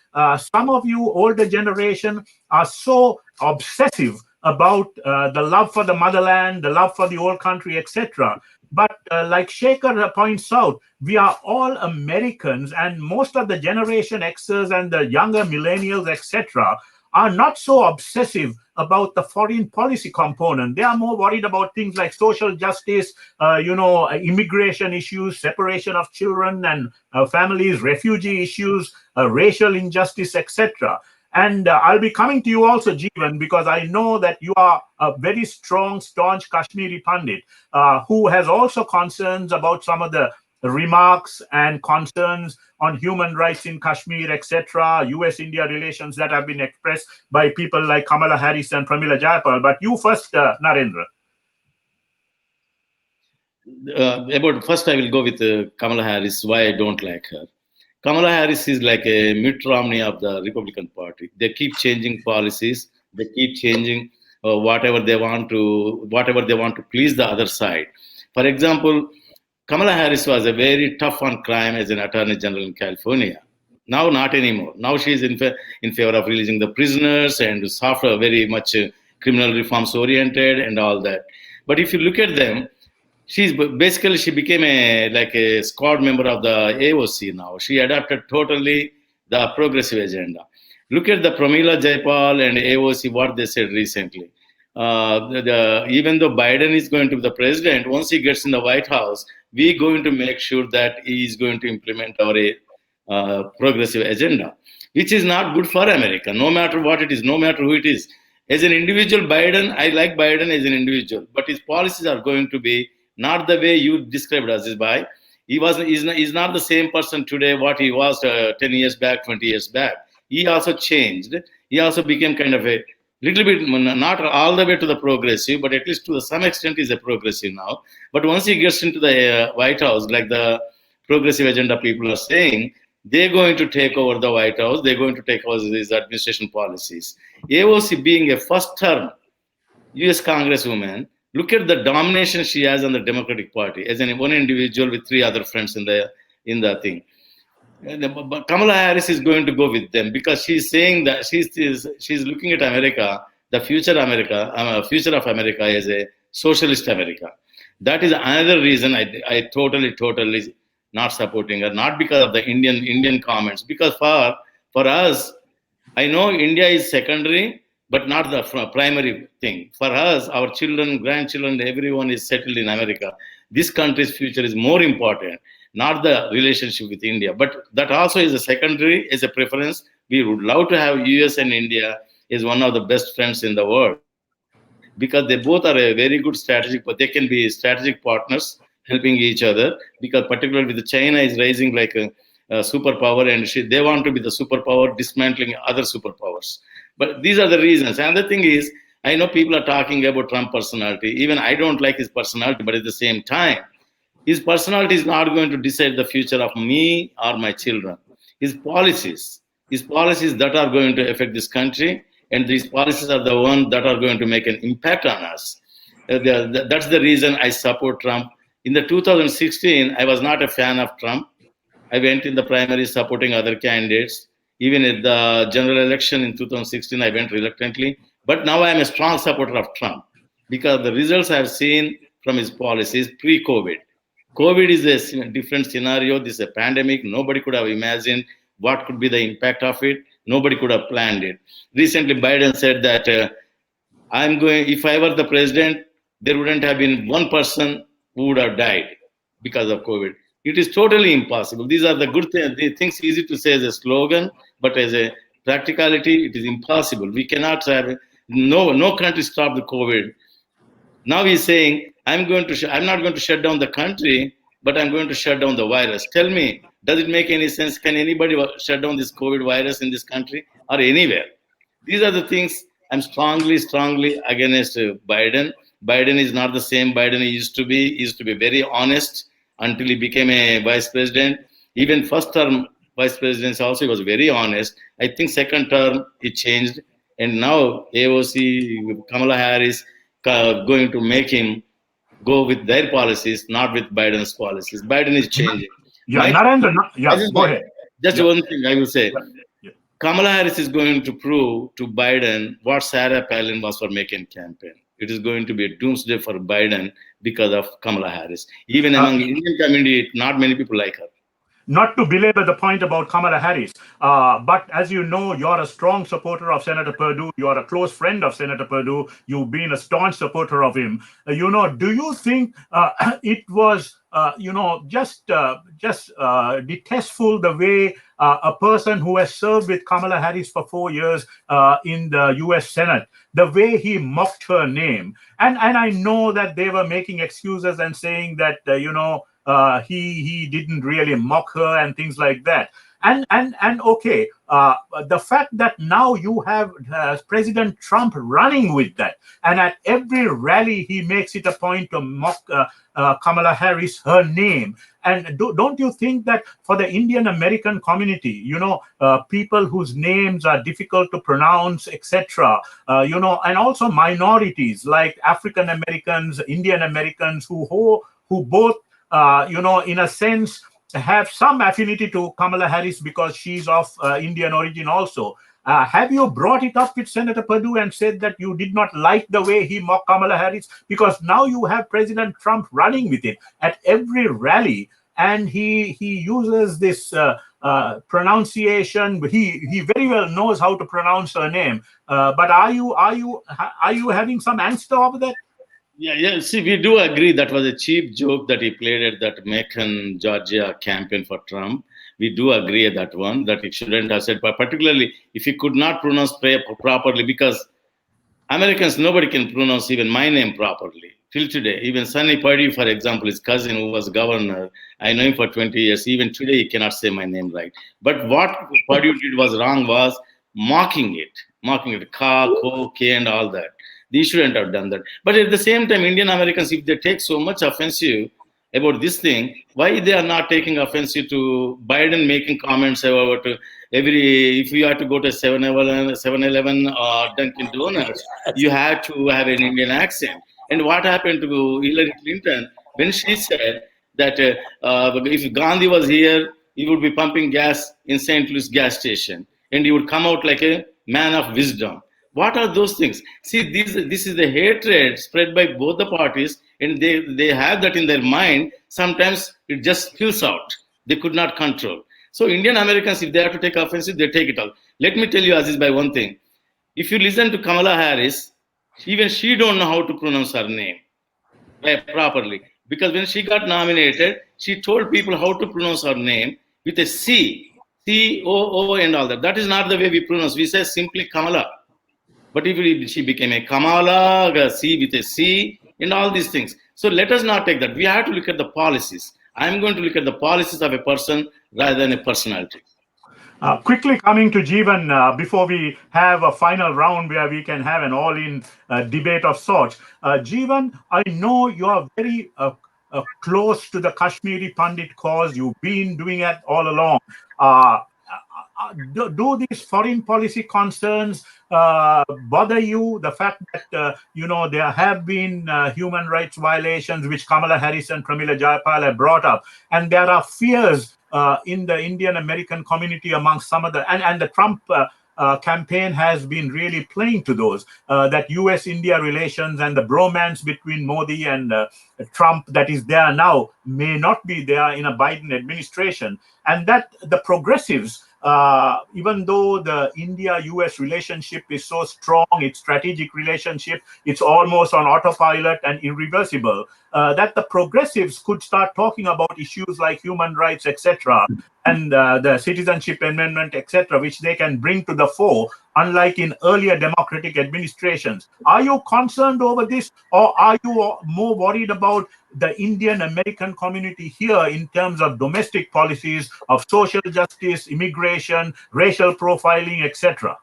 Speaker 2: some of you older generation are so obsessive about the love for the motherland, the love for the old country, etc. But like Shekhar points out, we are all Americans, and most of the Generation Xers and the younger millennials, etc., are not so obsessive about the foreign policy component. They are more worried about things like social justice, immigration issues, separation of children and families, refugee issues, racial injustice, etc. And I'll be coming to you also, Jeevan, because I know that you are a very strong, staunch Kashmiri Pandit who has also concerns about some of the remarks and concerns on human rights in Kashmir, etc., US-India relations that have been expressed by people like Kamala Harris and Pramila Jayapal. But you first, Narendra.
Speaker 6: First, I will go with Kamala Harris, why I don't like her. Kamala Harris is like a Mitt Romney of the Republican Party. They keep changing policies. They keep changing whatever they want to please the other side. For example, Kamala Harris was a very tough on crime as an attorney general in California. Now, not anymore. Now she is in favor of releasing the prisoners and softer, very much criminal reforms oriented and all that. But if you look at them, she became a squad member of the AOC now. She adopted totally the progressive agenda. Look at the Pramila Jayapal and AOC, what they said recently. Even though Biden is going to be the president, once he gets in the White House, we're going to make sure that he is going to implement our progressive agenda, which is not good for America, no matter what it is, no matter who it is. As an individual, Biden, I like Biden as an individual, but his policies are going to be not the way you described Aziz Bhai. He's not the same person today what he was 10 years back, 20 years back. He also changed. He also became kind of a little bit, not all the way to the progressive, but at least to some extent he's a progressive now. But once he gets into the White House, like the progressive agenda people are saying, they're going to take over the White House. They're going to take over these administration policies. AOC being a first-term U.S. Congresswoman, look at the domination she has on the Democratic Party as one individual with 3 other friends in the thing. But Kamala Harris is going to go with them because she's saying that she's looking at America, the future of America as a socialist America. That is another reason I totally not supporting her. Not because of the Indian comments, because for us, I know India is secondary, but not the primary thing. For us, our children, grandchildren, everyone is settled in America. This country's future is more important, not the relationship with India. But that also is a secondary, is a preference. We would love to have US and India as one of the best friends in the world because they both are a very good strategic, but they can be strategic partners helping each other, because particularly with China is rising like a superpower, and they want to be the superpower, dismantling other superpowers. But these are the reasons. Another thing is, I know people are talking about Trump personality. Even I don't like his personality, but at the same time, his personality is not going to decide the future of me or my children. His policies that are going to affect this country, and these policies are the ones that are going to make an impact on us. That's the reason I support Trump. In the 2016, I was not a fan of Trump. I went in the primary supporting other candidates. Even at the general election in 2016, I went reluctantly. But now I am a strong supporter of Trump because the results I have seen from his policies pre-COVID. COVID is a different scenario. This is a pandemic. Nobody could have imagined what could be the impact of it. Nobody could have planned it. Recently, Biden said that if I were the president, there wouldn't have been one person who would have died because of COVID. It is totally impossible. These are the good things. The things easy to say as a slogan, but as a practicality, it is impossible. We cannot have No country stopped the COVID. Now he's saying, I'm not going to shut down the country, but I'm going to shut down the virus. Tell me, does it make any sense? Can anybody shut down this COVID virus in this country or anywhere? These are the things I'm strongly against Biden. Biden is not the same Biden he used to be. He used to be very honest until he became a vice president. Even first term vice presidency also he was very honest. I think second term he changed. And now AOC, Kamala Harris, going to make him go with their policies, not with Biden's policies. Biden is changing.
Speaker 2: Yeah, Narendra, go ahead.
Speaker 6: Just one thing I will say.
Speaker 2: Yeah.
Speaker 6: Kamala Harris is going to prove to Biden what Sarah Palin was for making campaign. It is going to be a doomsday for Biden because of Kamala Harris. Even among the Indian community, not many people like her.
Speaker 2: Not to belabor the point about Kamala Harris, but as you know, you're a strong supporter of Senator Perdue. You're a close friend of Senator Perdue. You've been a staunch supporter of him. Do you think it was, just detestful the way a person who has served with Kamala Harris for 4 years in the U.S. Senate, the way he mocked her name? And I know that they were making excuses and saying that, he didn't really mock her and things like that. And okay, the fact that now you have President Trump running with that, and at every rally he makes it a point to mock Kamala Harris, her name. And don't you think that for the Indian American community, people whose names are difficult to pronounce, etc., and also minorities like African Americans, Indian Americans who both in a sense, have some affinity to Kamala Harris because she's of Indian origin also. Have you brought it up with Senator Perdue and said that you did not like the way he mocked Kamala Harris? Because now you have President Trump running with it at every rally, and he uses this pronunciation. He very well knows how to pronounce her name. But are you having some angst over that?
Speaker 6: Yeah. See, we do agree that was a cheap joke that he played at that Macon, Georgia campaign for Trump. We do agree at that one, that it shouldn't have said, but particularly if he could not pronounce properly, because Americans, nobody can pronounce even my name properly till today. Even Sonny Perdue, for example, his cousin who was governor, I know him for 20 years. Even today, he cannot say my name right. But what Perdue did was wrong was mocking it, Ka, Ko, K, and all that. They shouldn't have done that. But at the same time, Indian Americans, if they take so much offensive about this thing, why they are not taking offensive to Biden making comments about if you have to go to 7-Eleven or Dunkin' Donuts, you have to have an Indian accent. And what happened to Hillary Clinton when she said that if Gandhi was here, he would be pumping gas in St. Louis gas station, and he would come out like a man of wisdom. What are those things? See, this is the hatred spread by both the parties, and they have that in their mind. Sometimes it just spills out. They could not control. So Indian Americans, if they have to take offensive, they take it all. Let me tell you, Aziz, by one thing. If you listen to Kamala Harris, even she don't know how to pronounce her name properly. Because when she got nominated, she told people how to pronounce her name with a C, C-O-O and all that. That is not the way we pronounce. We say simply Kamala. But if she became a Kamala, a C with a C, and all these things. So let us not take that. We have to look at the policies. I'm going to look at the policies of a person rather than a personality.
Speaker 2: Quickly coming to Jeevan, before we have a final round where we can have an all-in debate of sorts. Jeevan, I know you are very close to the Kashmiri Pandit cause. You've been doing it all along. Do these foreign policy concerns bother you? The fact that there have been human rights violations which Kamala Harris and Pramila Jayapal have brought up, and there are fears in the Indian American community among some of the and the Trump campaign has been really playing to those that U.S.-India relations and the bromance between Modi and Trump that is there now may not be there in a Biden administration, and that the progressives, even though the India-US relationship is so strong, its strategic relationship, it's almost on autopilot and irreversible, that the progressives could start talking about issues like human rights, etc., and the citizenship amendment, etc., which they can bring to the fore unlike in earlier democratic administrations. Are you concerned over this, or are you more worried about the Indian American community here in terms of domestic policies of social justice, immigration, racial profiling, etc.?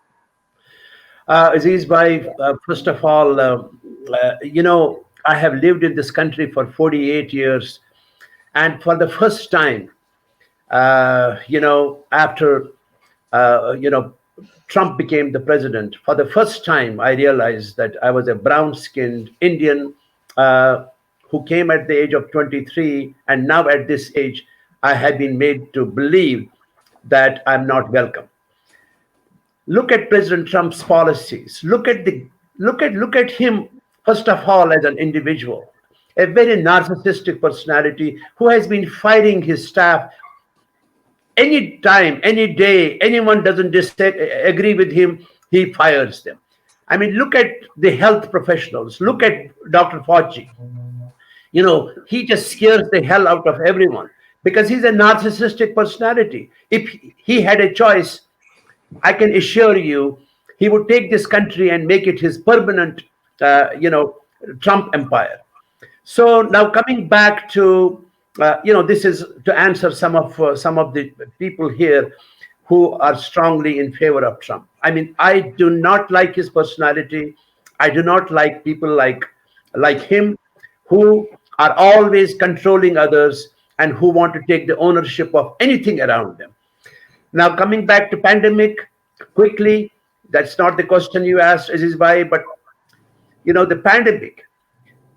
Speaker 7: Aziz bhai, first of all, I have lived in this country for 48 years, and for the first time, after Trump became the president, for the first time, I realized that I was a brown-skinned Indian who came at the age of 23, and now at this age, I have been made to believe that I'm not welcome. Look at President Trump's policies. Look at him, first of all, as an individual, a very narcissistic personality who has been firing his staff any time, any day. Anyone doesn't agree with him, he fires them. I mean, look at the health professionals. Look at Dr. Fauci. He just scares the hell out of everyone because he's a narcissistic personality. If he had a choice, I can assure you, he would take this country and make it his permanent, Trump empire. So now coming back to, this is to answer some of the people here who are strongly in favor of Trump. I mean, I do not like his personality. I do not like people like him who are always controlling others and who want to take the ownership of anything around them. Now, coming back to pandemic, quickly, that's not the question you asked, Aziz bhai, but, the pandemic,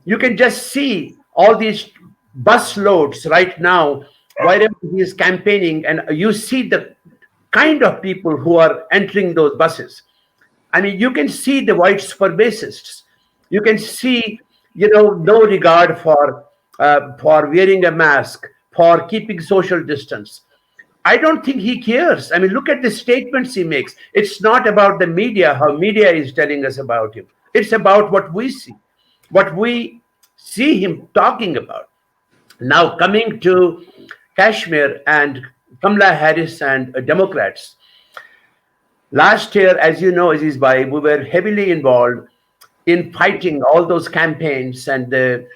Speaker 7: you can just see all these bus loads right now, wherever he is campaigning, and you see the kind of people who are entering those buses. I mean, you can see the white supremacists. You can see, no regard for wearing a mask, for keeping social distance. I don't think he cares. I mean, look at the statements he makes. It's not about the media, how media is telling us about him. It's about what we see him talking about. Now, coming to Kashmir and Kamala Harris and Democrats. Last year, as you know, Aziz bhai, we were heavily involved in fighting all those campaigns and the,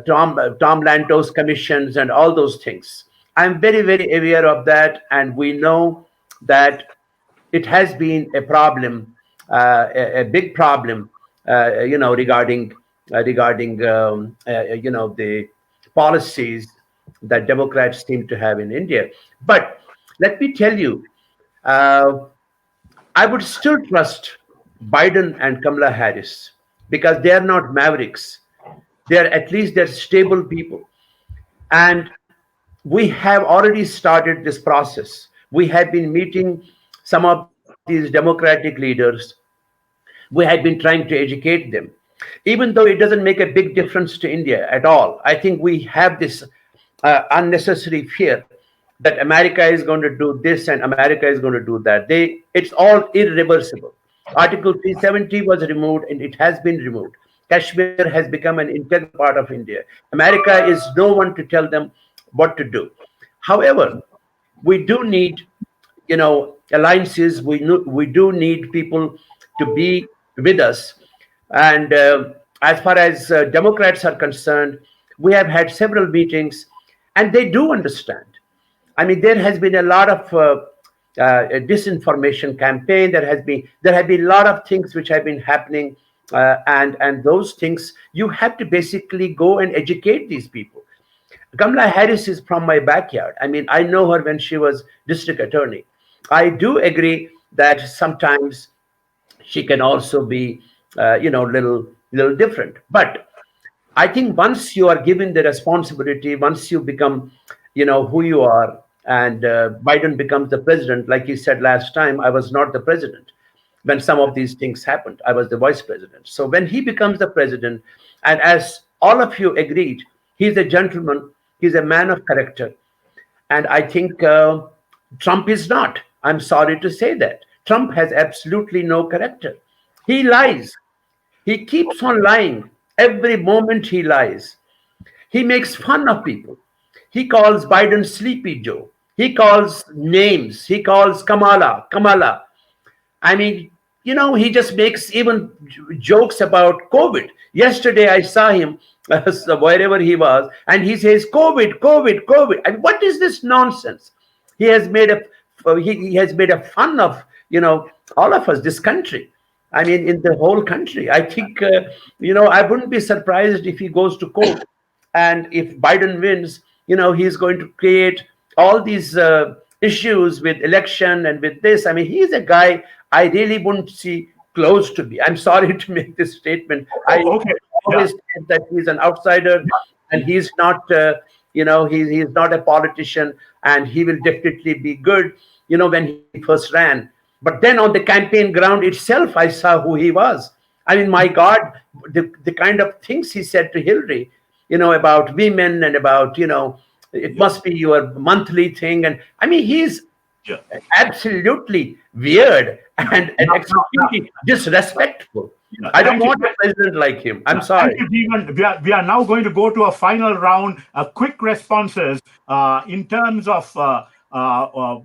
Speaker 7: Tom Lantos commissions and all those things. I'm very, very aware of that, and we know that it has been a problem, a big problem, regarding the policies that Democrats seem to have in India. But let me tell you, I would still trust Biden and Kamala Harris because they are not mavericks. They're stable people, and we have already started this process. We have been meeting some of these democratic leaders. We have been trying to educate them. Even though it doesn't make a big difference to India at all, I think we have this unnecessary fear that America is going to do this and America is going to do that. It's all irreversible. Article 370 was removed and it has been removed. Kashmir has become an integral part of India. America is no one to tell them what to do. However, we do need, alliances. We do need people to be with us. And as far as Democrats are concerned, we have had several meetings, and they do understand. I mean, there has been a lot of disinformation campaign. There have been a lot of things which have been happening, and those things you have to basically go and educate these people. Kamala Harris is from my backyard. I mean, I know her when she was district attorney. I do agree that sometimes she can also be, little different. But I think once you are given the responsibility, once you become, who you are, and Biden becomes the president, like he said last time, I was not the president when some of these things happened. I was the vice president. So when he becomes the president, and as all of you agreed, he's a gentleman, he's a man of character. And I think Trump is not. I'm sorry to say that. Trump has absolutely no character. He lies. He keeps on lying. Every moment he lies. He makes fun of people. He calls Biden Sleepy Joe. He calls names. He calls Kamala. I mean, he just makes even jokes about COVID. Yesterday, I saw him wherever he was, and he says, "COVID, COVID, COVID." And what is this nonsense? He has made he has made a fun of all of us, this country. I mean, in the whole country. I think I wouldn't be surprised if he goes to court, and if Biden wins, he's going to create all these issues with election and with this. I mean, he's a guy I really wouldn't see close to me. I'm sorry to make this statement. I always think that he's an outsider, and he's not, he's not a politician, and he will definitely be good, when he first ran. But then on the campaign ground itself, I saw who he was. I mean, my God, the kind of things he said to Hillary, about women and about, it must be your monthly thing. And I mean, he's absolutely weird and extremely disrespectful. I don't want a president like him. I'm sorry.
Speaker 2: We are now going to go to a final round, quick responses in terms of, for all.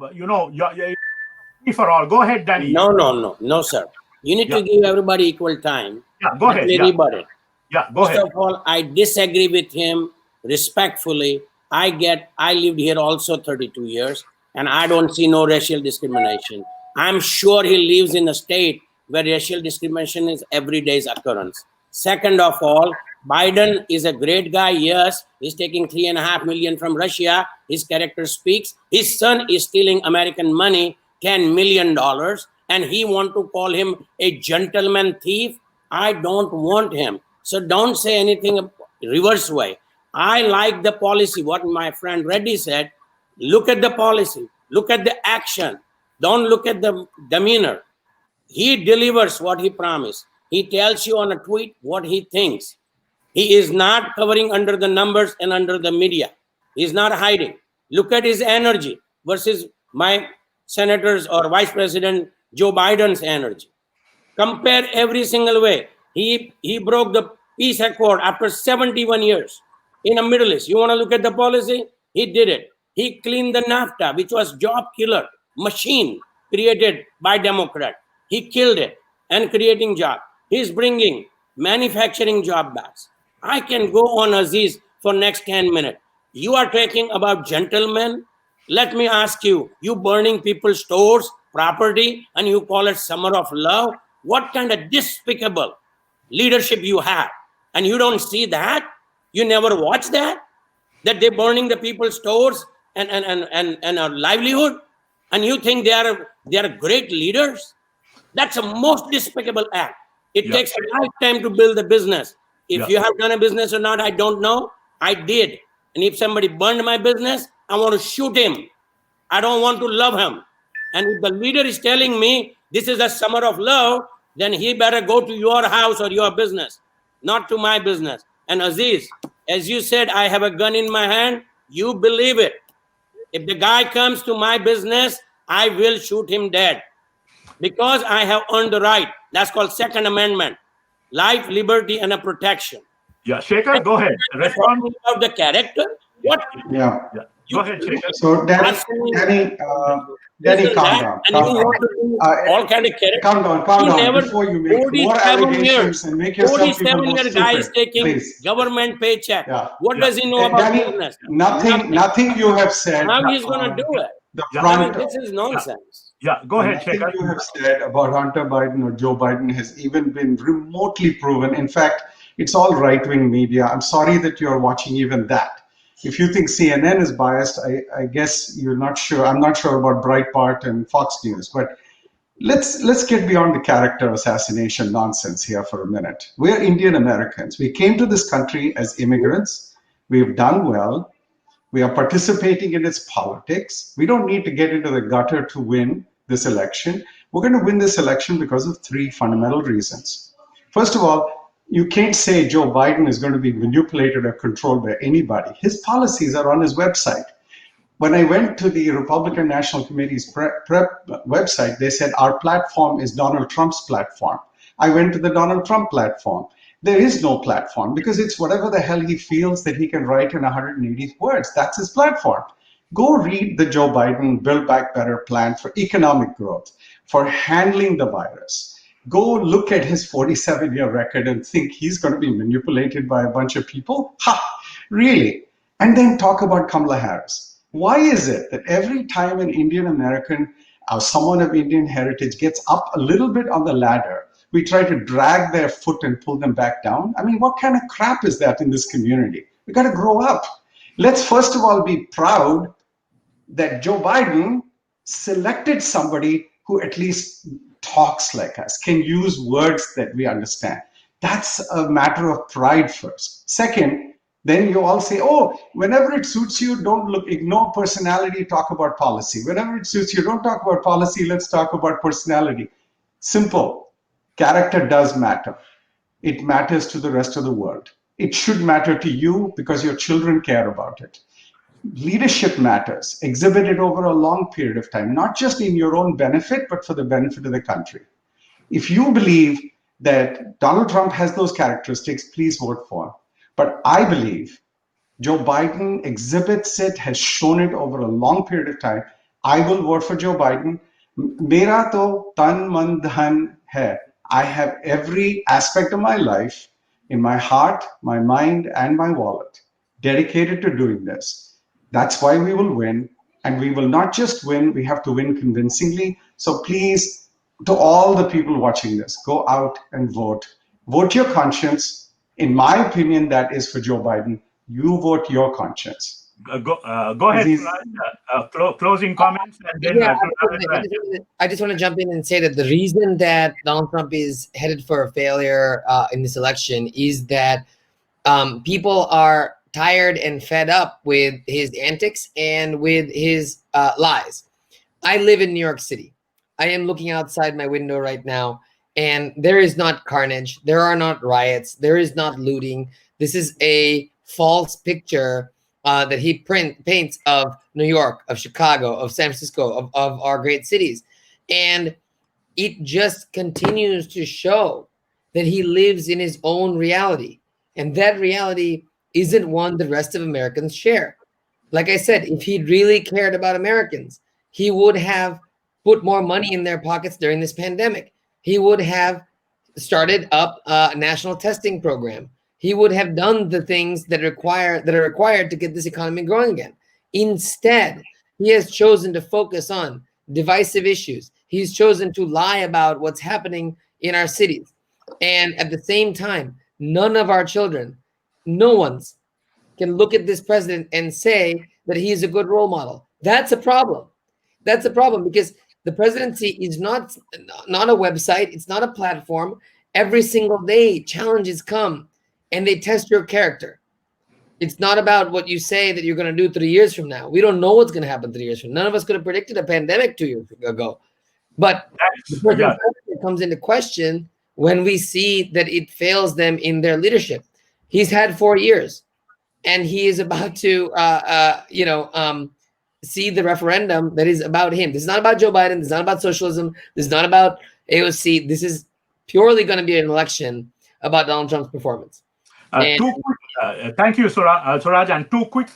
Speaker 2: Go ahead, Danny.
Speaker 4: No, sir. You need to give everybody equal time.
Speaker 2: Yeah, go ahead.
Speaker 4: Everybody.
Speaker 2: Yeah, go ahead.
Speaker 4: First of all, I disagree with him respectfully. I lived here also 32 years, and I don't see no racial discrimination. I'm sure he lives in a state where racial discrimination is everyday's occurrence. Second of all, Biden is a great guy. Yes, he's taking $3.5 million from Russia. His character speaks. His son is stealing American money, $10 million, and he want to call him a gentleman thief. I don't want him. So don't say anything reverse way. I like the policy. What my friend Reddy said, look at the policy, look at the action. Don't look at the demeanor. He delivers what he promised. He tells you on a tweet what he thinks. He is not covering under the numbers and under the media. He's not hiding. Look at his energy versus my senators or Vice President Joe Biden's energy. Compare every single way. He broke the peace accord after 71 years in the Middle East. You want to look at the policy? He did it. He cleaned the NAFTA, which was job killer machine created by Democrat. He killed it and creating job. He's bringing manufacturing job back. I can go on, Aziz, for next 10 minutes. You are talking about gentlemen. Let me ask you, you burning people's stores, property, and you call it summer of love? What kind of despicable leadership you have? And you don't see that? You never watch that? That they're burning the people's stores and a livelihood? And you think they are great leaders? That's the most despicable act. It takes a lifetime to build a business. If you have done a business or not, I don't know. I did. And if somebody burned my business, I want to shoot him. I don't want to love him. And if the leader is telling me this is a summer of love, then he better go to your house or your business, not to my business. And Aziz, as you said, I have a gun in my hand. You believe it. If the guy comes to my business, I will shoot him dead because I have earned the right. That's called Second Amendment. Life, liberty, and a protection.
Speaker 2: Yeah, Shekhar, go ahead. Respond
Speaker 4: about the character. What?
Speaker 3: Yeah.
Speaker 2: Go ahead, Shekhar.
Speaker 3: So, Danny, calm down.
Speaker 4: All kind of character.
Speaker 3: Calm down. Before you make more allegations and make yourself even more
Speaker 4: 47-year guy is taking government paycheck. What does he know about business?
Speaker 3: Nothing you have said.
Speaker 4: How he's going to do it? This is nonsense.
Speaker 2: Yeah, go ahead, Shekhar.
Speaker 3: Nothing you have said about Hunter Biden or Joe Biden has even been remotely proven. In fact, it's all right-wing media. I'm sorry that you're watching even that. If you think CNN is biased, I guess you're not sure. I'm not sure about Breitbart and Fox News. But let's get beyond the character assassination nonsense here for a minute. We're Indian Americans. We came to this country as immigrants. We've done well. We are participating in its politics. We don't need to get into the gutter to win this election. We're going to win this election because of three fundamental reasons. First of all, you can't say Joe Biden is going to be manipulated or controlled by anybody. His policies are on his website. When I went to the Republican National Committee's prep website, they said our platform is Donald Trump's platform. I went to the Donald Trump platform. There is no platform because it's whatever the hell he feels that he can write in 180 words. That's his platform. Go read the Joe Biden Build Back Better plan for economic growth, for handling the virus. Go look at his 47-year record and think he's going to be manipulated by a bunch of people? Ha! Really? And then talk about Kamala Harris. Why is it that every time an Indian American or someone of Indian heritage gets up a little bit on the ladder, we try to drag their foot and pull them back down? I mean, what kind of crap is that in this community? We got to grow up. Let's first of all be proud that Joe Biden selected somebody who at least talks like us, can use words that we understand. That's a matter of pride first. Second, then you all say, oh, whenever it suits you, ignore personality, talk about policy. Whenever it suits you, don't talk about policy, let's talk about personality. Simple. Character does matter. It matters to the rest of the world. It should matter to you because your children care about it. Leadership matters. Exhibit it over a long period of time, not just in your own benefit, but for the benefit of the country. If you believe that Donald Trump has those characteristics, please vote for him. But I believe Joe Biden exhibits it, has shown it over a long period of time. I will vote for Joe Biden. Mera to tan man dhan hai. I have every aspect of my life in my heart, my mind, and my wallet dedicated to doing this. That's why we will win. And we will not just win, we have to win convincingly. So please, to all the people watching this, go out and vote. Vote your conscience. In my opinion, that is for Joe Biden. You vote your conscience.
Speaker 2: Go ahead,
Speaker 3: Aziz.
Speaker 2: closing comments. And then
Speaker 5: I just want to jump in and say that the reason that Donald Trump is headed for a failure in this election is that people are tired and fed up with his antics and with his lies. I live in New York City. I am looking outside my window right now, and there is not carnage. There are not riots. There is not looting. This is a false picture that he paints of New York, of Chicago, of San Francisco, of our great cities. And it just continues to show that he lives in his own reality. And that reality isn't one the rest of Americans share. Like I said, if he really cared about Americans, he would have put more money in their pockets during this pandemic. He would have started up a national testing program. He would have done the things that are required to get this economy growing again. Instead, he has chosen to focus on divisive issues. He's chosen to lie about what's happening in our cities. And at the same time, none of our children, no one's, can look at this president and say that he is a good role model. That's a problem. That's a problem because the presidency is not a website. It's not a platform. Every single day, challenges come and they test your character. It's not about what you say that you're going to do 3 years from now. We don't know what's going to happen 3 years from now. None of us could have predicted a pandemic 2 years ago. But the president's comes into question when we see that it fails them in their leadership. He's had 4 years, and he is about to, see the referendum that is about him. This is not about Joe Biden. This is not about socialism. This is not about AOC. This is purely going to be an election about Donald Trump's performance.
Speaker 2: Thank you, Suraj. And two quick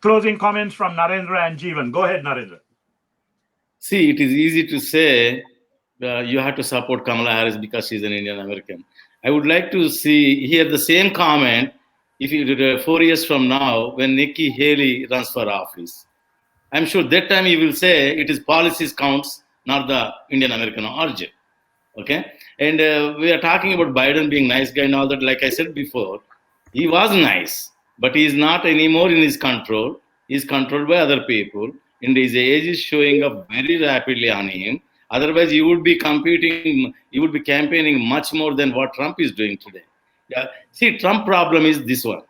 Speaker 2: closing comments from Narendra and Jeevan. Go ahead, Narendra.
Speaker 6: See, it is easy to say you have to support Kamala Harris because she's an Indian American. I would like to hear the same comment if you 4 years from now when Nikki Haley runs for office. I'm sure that time he will say it is policies counts, not the Indian American origin. Okay, and we are talking about Biden being nice guy and all that. Like I said before, he was nice, but he is not anymore in his control. He is controlled by other people, and his age is showing up very rapidly on him. Otherwise, he would be campaigning much more than what Trump is doing today. Yeah, see, Trump problem is this one: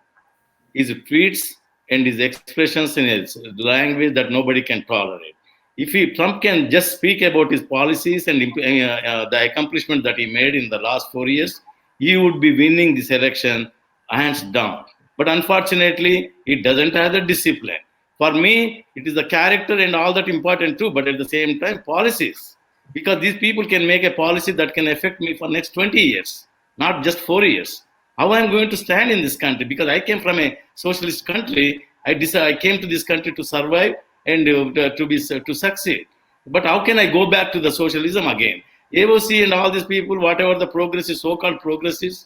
Speaker 6: his tweets and his expressions in his language that nobody can tolerate. If Trump can just speak about his policies and the accomplishment that he made in the last 4 years, he would be winning this election hands down. But unfortunately, he doesn't have the discipline. For me, it is the character and all that important too, but at the same time, policies. Because these people can make a policy that can affect me for next 20 years, not just 4 years. How am I going to stand in this country? Because I came from a socialist country I came to this country to survive and to succeed. But how can I go back to the socialism again? AOC and all these people, whatever the progressives, so-called progressives,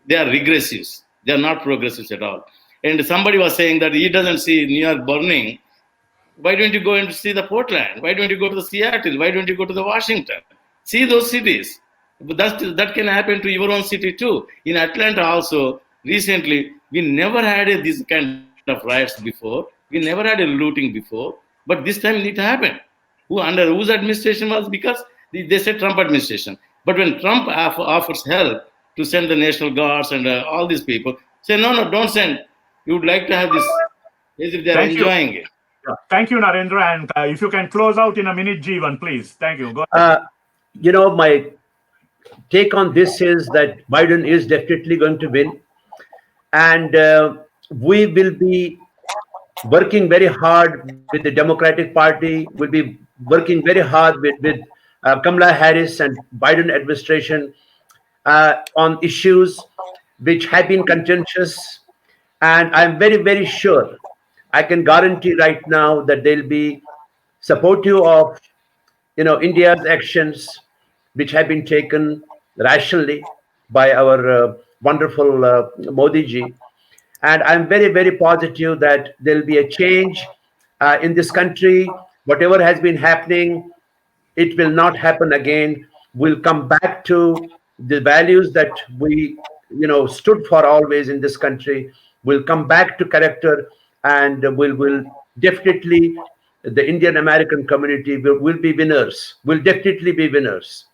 Speaker 6: they are regressives. They are not progressives at all. And somebody was saying that he doesn't see New York burning. Why don't you go and see the Portland? Why don't you go to the Seattle? Why don't you go to the Washington? See those cities. But that can happen to your own city too. In Atlanta also, recently, we never had this kind of riots before. We never had a looting before. But this time it happened. Under whose administration was? Because they said Trump administration. But when Trump offers help to send the National Guards and all these people, say, no, don't send. You would like to have this as if they're enjoying it.
Speaker 2: Thank you, Narendra. And if you can close out in a minute, Jeevan, please. Thank you. Go
Speaker 7: ahead. My take on this is that Biden is definitely going to win. And we will be working very hard with the Democratic Party. We'll be working very hard with Kamala Harris and Biden administration on issues which have been contentious. And I'm very, very sure, I can guarantee right now that they'll be supportive of, India's actions, which have been taken rationally by our wonderful Modi ji. And I'm very, very positive that there'll be a change in this country. Whatever has been happening, it will not happen again. We'll come back to the values that we, stood for always in this country. We'll come back to character, and we'll definitely, the Indian American community will be winners. Will definitely be winners.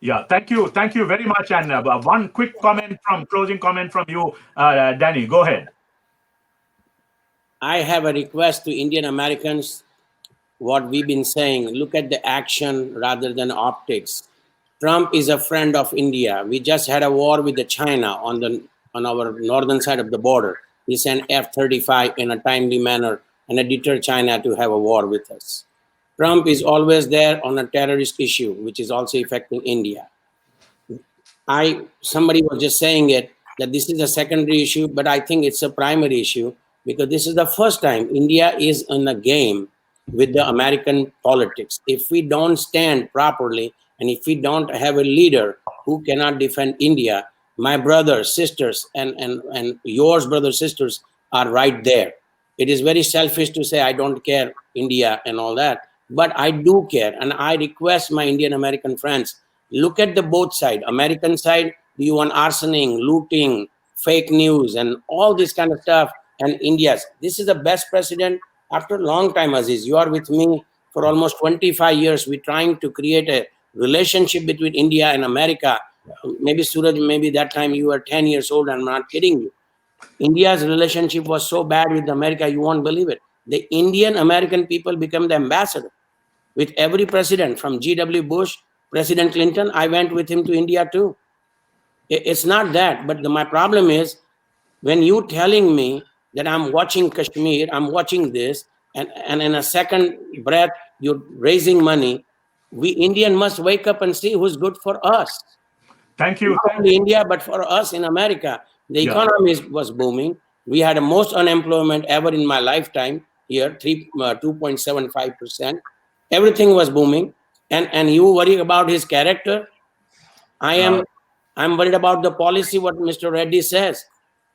Speaker 2: Yeah, thank you very much. And one quick closing comment from you, Danny. Go ahead.
Speaker 4: I have a request to Indian Americans. What we've been saying, look at the action rather than optics. Trump is a friend of India. We just had a war with China on our northern side of the border. He sent F-35 in a timely manner and deterred China to have a war with us. Trump is always there on a terrorist issue, which is also affecting India. Somebody was just saying it, that this is a secondary issue, but I think it's a primary issue, because this is the first time India is in a game with the American politics. If we don't stand properly, and if we don't have a leader who cannot defend India, my brothers, sisters, and yours, brothers, sisters, are right there. It is very selfish to say I don't care India and all that, but I do care. And I request my Indian American friends, look at the both side. American side, you want arsoning, looting, fake news, and all this kind of stuff. And India's, this is the best president after a long time, Aziz. You are with me for almost 25 years. We're trying to create a relationship between India and America. Maybe Suraj, maybe that time you were 10 years old. I'm not kidding you. India's relationship was so bad with America, you won't believe it. The Indian American people become the ambassador with every president, from G.W. Bush, President Clinton. I went with him to India too. It's not that, but my problem is when you telling me that I'm watching Kashmir, I'm watching this, and in a second breath, you're raising money. We Indian must wake up and see who's good for us.
Speaker 2: Thank you.
Speaker 4: Not only India, but for us in America. The economy was booming. We had the most unemployment ever in my lifetime here, 2.75%. Everything was booming. And you worry about his character? I'm worried about the policy, what Mr. Reddy says.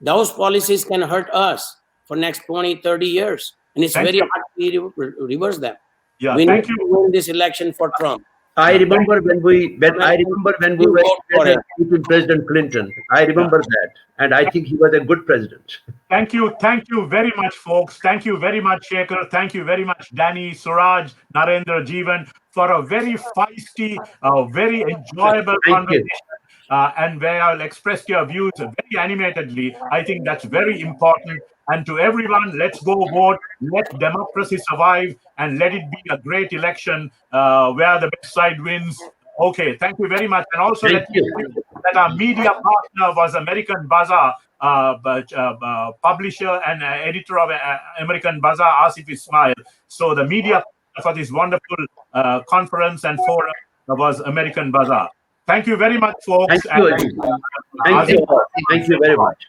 Speaker 4: Those policies can hurt us for next 20, 30 years. And it's very hard to reverse them.
Speaker 2: Yeah,
Speaker 4: we need to win this election for Trump.
Speaker 7: I remember when we were with President Clinton. I remember that, and I think he was a good president.
Speaker 2: Thank you very much, folks. Thank you very much, Shekhar. Thank you very much, Danny, Suraj, Narendra, Jeevan, for a very feisty, very enjoyable conversation. And where I'll express your views very animatedly. I think that's very important. And to everyone, let's go vote. Let democracy survive, and let it be a great election where the best side wins. Okay, thank you very much. And also let me say that our media partner was American Bazaar, publisher and editor of American Bazaar, Asif Ismail. So the media for this wonderful conference and forum was American Bazaar. Thank you very much, folks.
Speaker 7: Thank you very much.